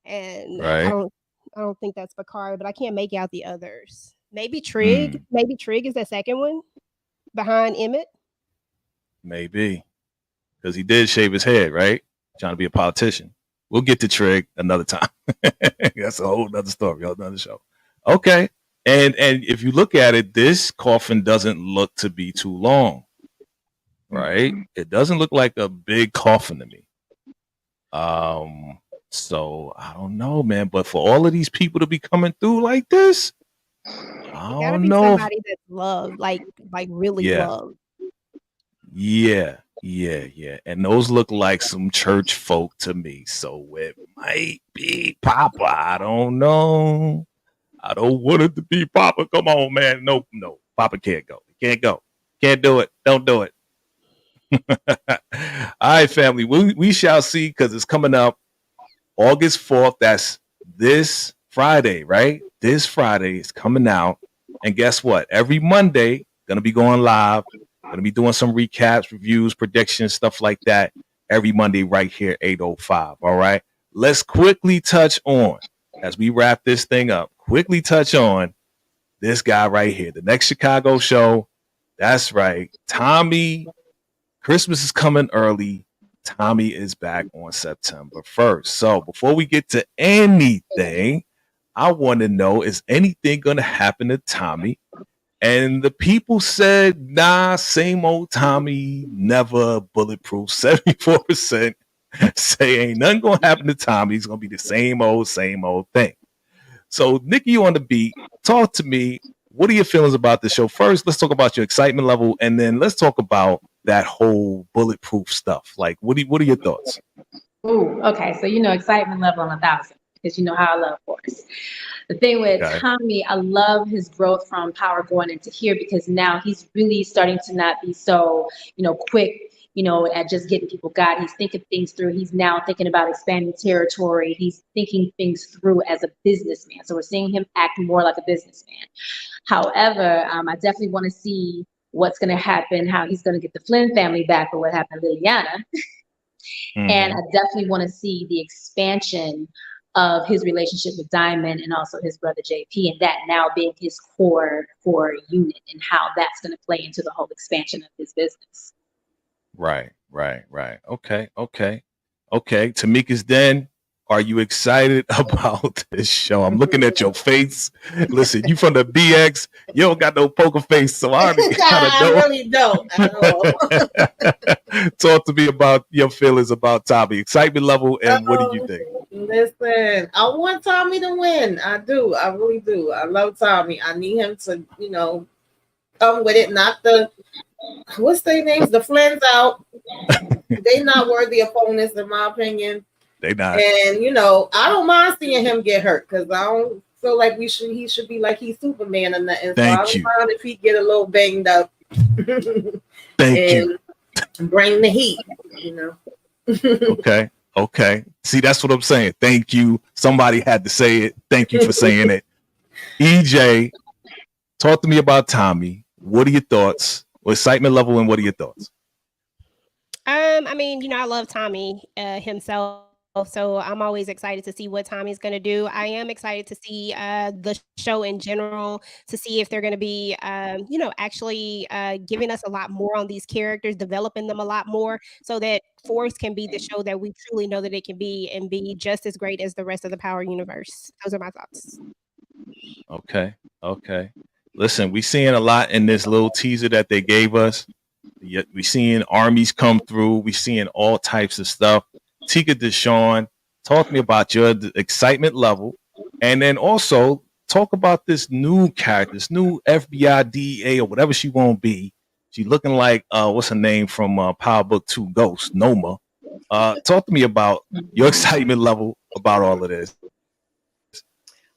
And I don't think that's Bakari, but I can't make out the others. Maybe Trig. Maybe Trig is the second one behind Emmett. Maybe. Because he did shave his head, right? Trying to be a politician. We'll get to Trig another time. That's a whole other story, another show. Okay. And if you look at it, this coffin doesn't look to be too long. Right? It doesn't look like a big coffin to me. So I don't know, man. But for all of these people to be coming through like this, I don't know. Somebody that's loved, like really loved. Yeah. And those look like some church folk to me. So it might be Papa. I don't know. I don't want it to be Papa. Come on, man. No. Papa can't go. Can't go. Can't do it. Don't do it. All right, family. We shall see, because it's coming up August 4th. That's this Friday, right? This Friday is coming out. And guess what? Every Monday, going to be going live. Going to be doing some recaps, reviews, predictions, stuff like that. Every Monday right here, 8:05. All right. Let's quickly touch on, as we wrap this thing up, touch on this guy right here. The next Chicago show. That's right. Tommy. Christmas is coming early. Tommy is back on September 1st. So before we get to anything, I want to know, is anything going to happen to Tommy? And the people said, nah, same old Tommy, never bulletproof. 74% say ain't nothing going to happen to Tommy. He's going to be the same old thing. So, Nikki, you on the beat. Talk to me. What are your feelings about the show? First, let's talk about your excitement level, and then let's talk about that whole bulletproof stuff. Like, what are your thoughts? Ooh, okay. So, excitement level on 1,000, because you know how I love Force. The thing with Tommy, I love his growth from Power going into here, because now he's really starting to not be so, quick, at just getting people got. He's thinking things through. He's now thinking about expanding territory. He's thinking things through as a businessman. So we're seeing him act more like a businessman. However, I definitely want to see what's going to happen, how he's going to get the Flynn family back for what happened to Liliana. And I definitely want to see the expansion of his relationship with Diamond and also his brother JP, and that now being his core unit, and how that's going to play into the whole expansion of his business. Right. Okay. Tamika's Den, are you excited about this show? I'm looking at your face. Listen, you from the BX, you don't got no poker face, so I already I really don't at all. Talk to me about your feelings about Tommy, excitement level, and what do you think? Listen, I want Tommy to win. I do. I really do. I love Tommy. I need him to, come with it. Not the what's their names? The Flynn's out. They not worthy opponents, in my opinion. They not. And I don't mind seeing him get hurt because I don't feel like he should be like he's Superman or nothing. So I don't mind if he get a little banged up. Thank you. Bring the heat, Okay. See, that's what I'm saying. Thank you. Somebody had to say it. Thank you for saying it. EJ, talk to me about Tommy. What are your thoughts? Excitement level, and what are your thoughts? I mean, I love Tommy himself. So I'm always excited to see what Tommy's going to do. I am excited to see the show in general, to see if they're going to be, actually giving us a lot more on these characters, developing them a lot more so that Force can be the show that we truly know that it can be and be just as great as the rest of the Power universe. Those are my thoughts. Okay. Listen, we're seeing a lot in this little teaser that they gave us. We're seeing armies come through. We're seeing all types of stuff. Ticah, Dishawn, talk to me about your excitement level, and then also talk about this new character, this new FBI DEA or whatever she won't be. She's looking like what's her name from Power Book 2 Ghost, Noma. Talk to me about your excitement level about all of this.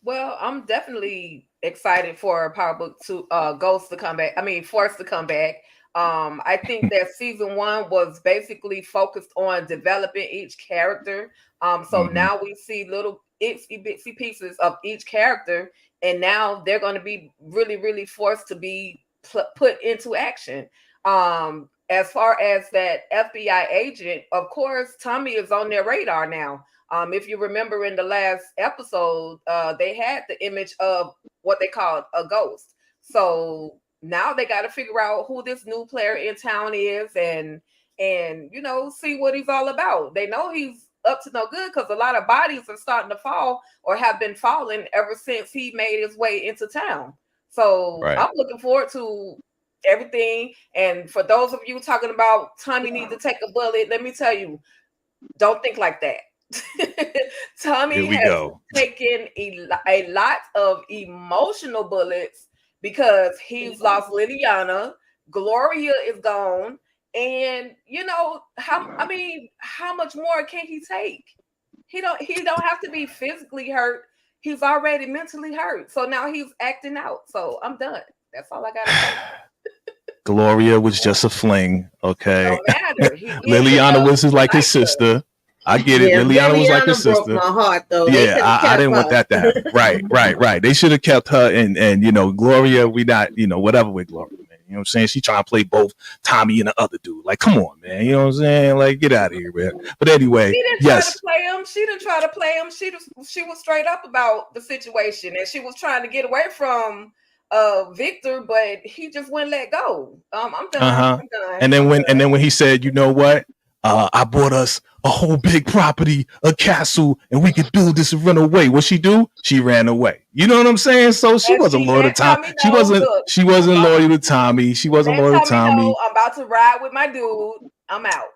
Well, I'm definitely excited for Power Book 2 Ghost to come back. I mean, Force to come back. I think that season 1 was basically focused on developing each character. So now we see little itsy pieces of each character, and now they're going to be really, really forced to be put into action. As far as that FBI agent, of course, Tommy is on their radar now. If you remember in the last episode, they had the image of what they called a ghost. So now they got to figure out who this new player in town is and see what he's all about. They know he's up to no good because a lot of bodies are starting to fall or have been falling ever since he made his way into town. So I'm looking forward to everything. And for those of you talking about Tommy needs to take a bullet, let me tell you, don't think like that. Tommy has taken a lot of emotional bullets because he's lost Liliana, Gloria is gone, and how much more can he take? He don't have to be physically hurt. He's already mentally hurt. So now he's acting out. So I'm done. That's all I gotta say. Gloria was just a fling, okay? Don't matter. Liliana was like his sister. I get it. Liliana was like his sister. Broke my heart, though. Yeah, I didn't want that to happen. Right. They should have kept her and Gloria. We not whatever with Gloria, man. You know what I'm saying? She trying to play both Tommy and the other dude. Like, come on, man. You know what I'm saying? Like, get out of here, man. But anyway, she didn't try to play him. She didn't try to play him. She was straight up about the situation, and she was trying to get away from Victor, but he just wouldn't let go. I'm done. I'm done. And then when he said, you know what? I bought us a whole big property, a castle, and we could build this and run away. What she do? She ran away. You know what I'm saying? So she wasn't loyal to Tommy. She wasn't loyal to Tommy. She wasn't loyal to Tommy. I'm about to ride with my dude. I'm out.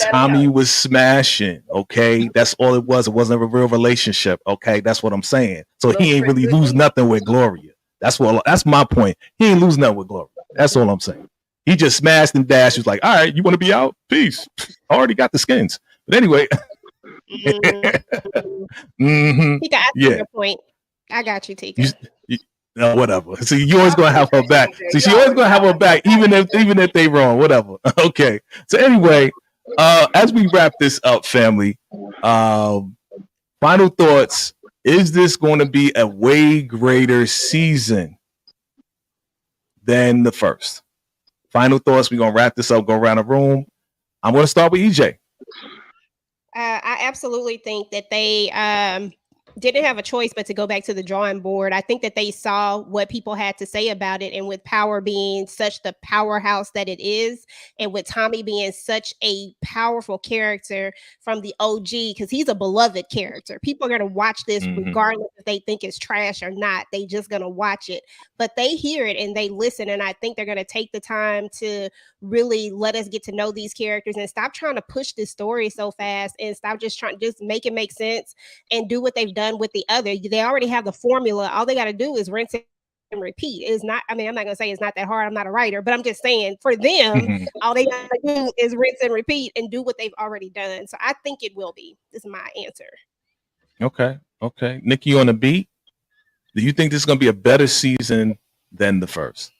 Tommy was smashing. Okay, that's all it was. It wasn't a real relationship. Okay, that's what I'm saying. So he ain't really lose nothing with Gloria. That's my point. He ain't lose nothing with Gloria. That's all I'm saying. He just smashed and dashed. He was like, all right, you want to be out? Peace. I already got the skins. But anyway. Ticah, I see your point. I got you, Ticah. Whatever. See, you always going to have her back. See, she always going to have her back, even if they wrong. Whatever. Okay. So anyway, as we wrap this up, family, final thoughts. Is this going to be a way greater season than the first? Final thoughts. We're going to wrap this up, go around the room. I'm going to start with EJ. I absolutely think that they didn't have a choice but to go back to the drawing board. I think that they saw what people had to say about it. And with Power being such the powerhouse that it is, and with Tommy being such a powerful character from the OG, because he's a beloved character. People are going to watch this regardless if they think it's trash or not. They just going to watch it. But they hear it and they listen. And I think they're going to take the time to really let us get to know these characters and stop trying to push this story so fast and stop just trying to just make it make sense and do what they've done with the other. They already have the formula. All they got to do is rinse it and repeat. It's not, I mean, I'm not going to say it's not that hard. I'm not a writer, but I'm just saying for them, all they got to do is rinse and repeat and do what they've already done. So I think it will be. This is my answer. Okay. Nikki on the beat. Do you think this is going to be a better season than the first?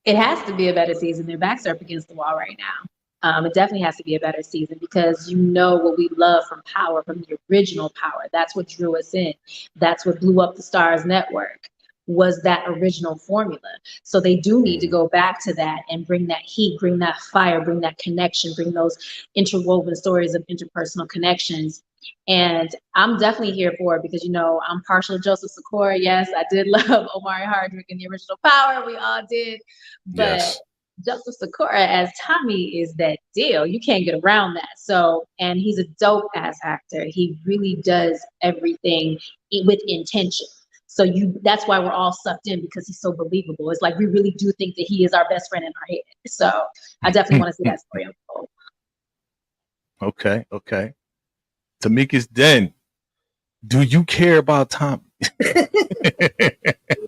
It has to be a better season. Their backs are up against the wall right now. It definitely has to be a better season because you know what we love from Power, from the original Power. That's what drew us in. That's what blew up the Stars Network, was that original formula. So they do need to go back to that and bring that heat, bring that fire, bring that connection, bring those interwoven stories of interpersonal connections. And I'm definitely here for it because, you know, I'm partial to Joseph Sikora. Yes, I did love Omari Hardwick in the original Power. We all did. But yes. Joseph Sikora as Tommy is that deal. You can't get around that. So, and he's a dope ass actor. He really does everything with intention. So that's why we're all sucked in because he's so believable. It's like we really do think that he is our best friend in our head. So I definitely want to see that story unfold. Okay. Tamika's Den. Do you care about Tommy?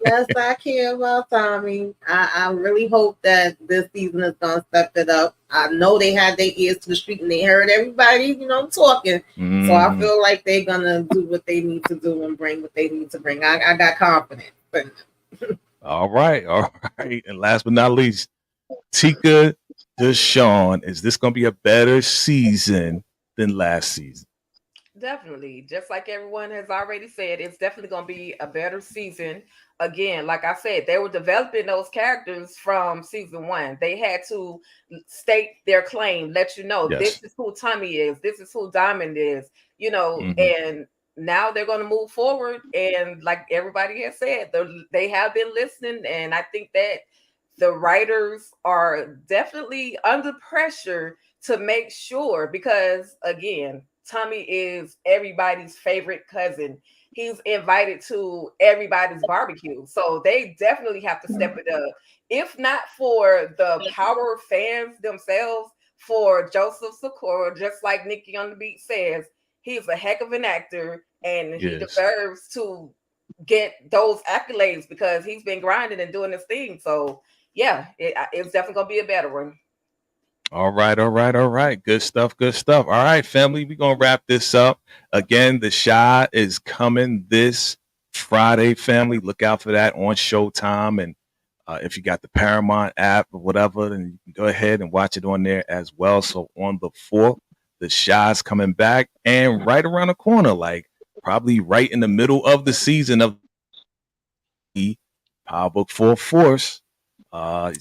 Yes, I care about Tommy. I really hope that this season is going to step it up. I know they had their ears to the street and they heard everybody, you know, talking. So I feel like they're going to do what they need to do and bring what they need to bring. I got confidence. All right. And last but not least, Ticah Dishawn. Is this going to be a better season than last season? Definitely. Just like everyone has already said, it's definitely going to be a better season. Again, like I said, they were developing those characters from season 1. They had to state their claim, let you know, This is who Tommy is. This is who Diamond is, you know, and now they're going to move forward. And like everybody has said, they have been listening. And I think that the writers are definitely under pressure to make sure, because again, Tommy is everybody's favorite cousin. He's invited to everybody's barbecue. So they definitely have to step it up. If not for the Power fans themselves, for Joseph Sikora, just like Nikki on the Beat says, he's a heck of an actor and he deserves to get those accolades because he's been grinding and doing this thing. So yeah, it's definitely going to be a better one. All right. Good stuff. All right, family, we're going to wrap this up. Again, The Chi is coming this Friday, family. Look out for that on Showtime. And if you got the Paramount app or whatever, then you can go ahead and watch it on there as well. So on the 4th, The Chi is coming back and right around the corner, like probably right in the middle of the season of the Power Book 4 Force,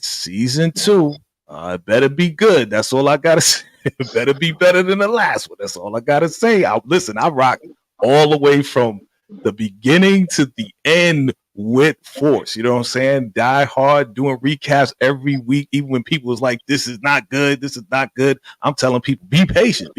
season 2. It better be good. That's all I gotta say. It better be better than the last one. That's all I gotta say. I rock all the way from the beginning to the end with Force. You know what I'm saying? Die hard, doing recaps every week, even when people was like, "This is not good. This is not good." I'm telling people, be patient.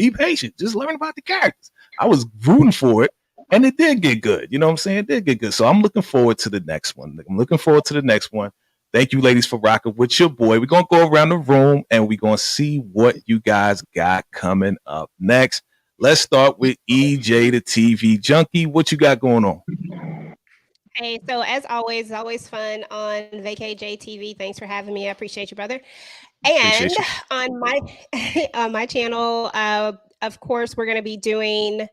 Just learn about the characters. I was rooting for it, and it did get good. You know what I'm saying? It did get good. So I'm looking forward to the next one. Thank you, ladies, for rocking with your boy. We're going to go around the room and we're going to see what you guys got coming up next. Let's start with EJ, the TV junkie. What you got going on? Hey, so as always, it's always fun on VacayJ TV. Thanks for having me. I appreciate you, brother. And on my channel, of course, we're going to be doing,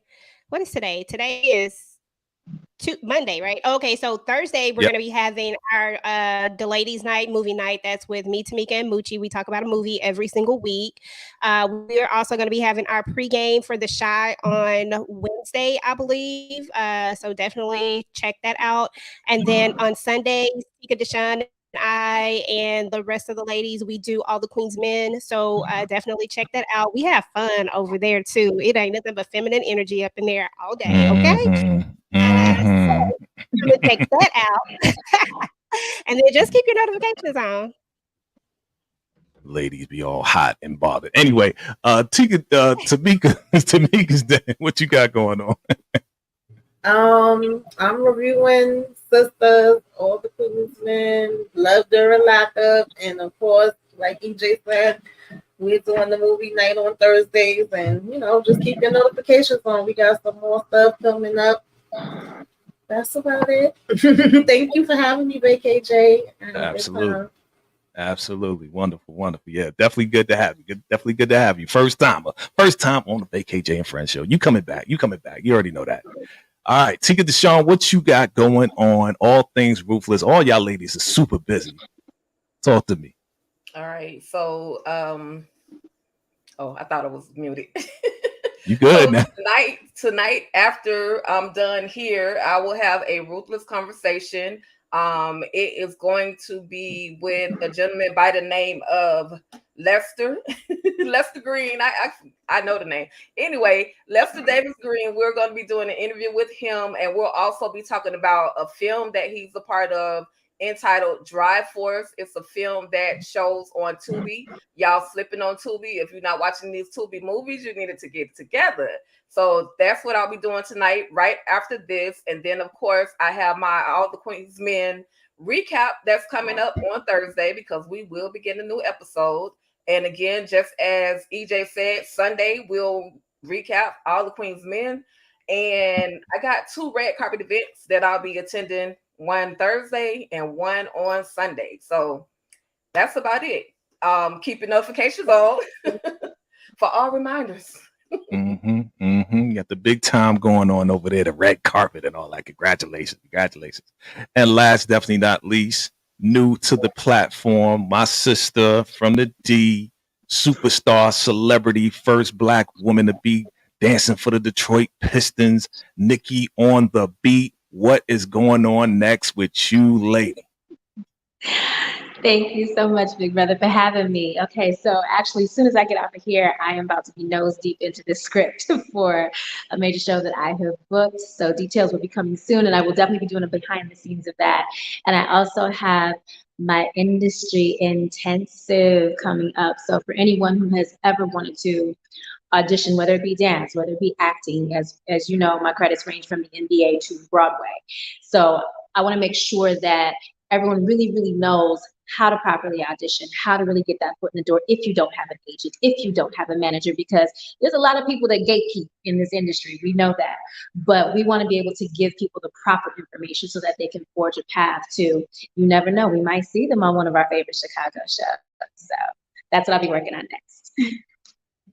what is today? Today is Monday, right? Okay, so Thursday we're going to be having our The Ladies Night movie night. That's with me, Tamika, and Moochie. We talk about a movie every single week. We're also going to be having our pregame for The Chi on Wednesday, I believe. So definitely check that out. And then on Sunday, Ticah Dishawn I and the rest of the ladies, we do All the Queen's Men. So definitely check that out. We have fun over there too. It ain't nothing but feminine energy up in there all day. Okay. So I'm gonna check that out. And then just keep your notifications on. Ladies be all hot and bothered. Anyway, Tamika's day. What you got going on? I'm reviewing Sisters, All the Queen's Men, Love During Lockup, and of course, like EJ said, we're doing the movie night on Thursdays, and just keep your notifications on. We got some more stuff coming up. That's about it. Thank you for having me, VKJ. Absolutely. Wonderful. Yeah, definitely good to have you. Definitely good to have you. First time on the VKJ and Friends show. You coming back. You already know that. All right, Ticah, Dishawn, what you got going on? All things Ruthless. All y'all ladies are super busy. Talk to me. All right. So, I thought it was muted. You good now? Tonight, after I'm done here, I will have a Ruthless conversation. It is going to be with a gentleman by the name of Lester Green. I know the name. Anyway, Lester Davis Green. We're going to be doing an interview with him, and we'll also be talking about a film that he's a part of entitled Drive Force. It's a film that shows on Tubi. Y'all slipping on Tubi. If you're not watching these Tubi movies, you needed to get together. So that's what I'll be doing tonight, right after this. And then, of course, I have my All the Queen's Men recap that's coming up on Thursday, because we will be getting a new episode. And again, just as EJ said, Sunday we'll recap All the Queen's Men. And I got 2 red carpet events that I'll be attending, one Thursday and one on Sunday. So that's about it. Keep your notifications on for all reminders. You got the big time going on over there, the red carpet and all that. Congratulations. And last, definitely not least, new to the platform, my sister from the D, superstar, celebrity, first Black woman to be dancing for the Detroit Pistons, Nikki on the beat. What is going on next with you, lady? Thank you so much, big brother, for having me. Okay, so actually, as soon as I get off of here, I am about to be nose deep into the script for a major show that I have booked. So details will be coming soon, and I will definitely be doing a behind the scenes of that. And I also have my industry intensive coming up. So for anyone who has ever wanted to audition, whether it be dance, whether it be acting, as you know, my credits range from the NBA to Broadway. So I want to make sure that everyone really, really knows how to properly audition, how to really get that foot in the door if you don't have an agent, if you don't have a manager, because there's a lot of people that gatekeep in this industry. We know that. But we want to be able to give people the proper information so that they can forge a path to, you never know, we might see them on one of our favorite Chicago shows. So that's what I'll be working on next.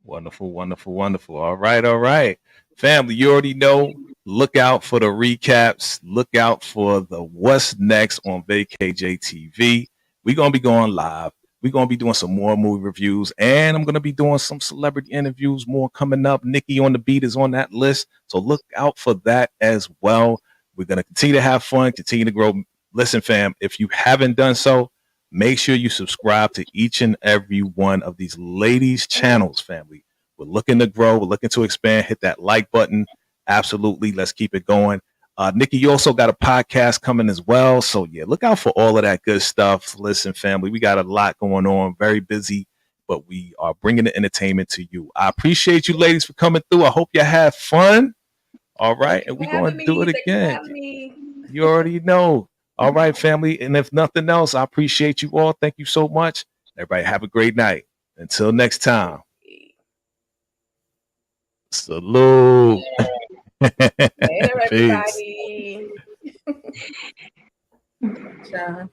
Wonderful. All right. Family, you already know. Look out for the recaps. Look out for the what's next on VKJ TV. We're going to be going live. We're going to be doing some more movie reviews, and I'm going to be doing some celebrity interviews more coming up. Nikki on the beat is on that list, so look out for that as well. We're going to continue to have fun, continue to grow. Listen, fam, if you haven't done so, make sure you subscribe to each and every one of these ladies' channels, family. We're looking to grow. We're looking to expand. Hit that like button. Absolutely. Let's keep it going. Nikki, you also got a podcast coming as well. So, yeah, look out for all of that good stuff. Listen, family, we got a lot going on. Very busy, but we are bringing the entertainment to you. I appreciate you ladies for coming through. I hope you had fun. All right. And we're going to do it again. You already know. All right, family. And if nothing else, I appreciate you all. Thank you so much. Everybody have a great night. Until next time. Salute. Later, everybody. John.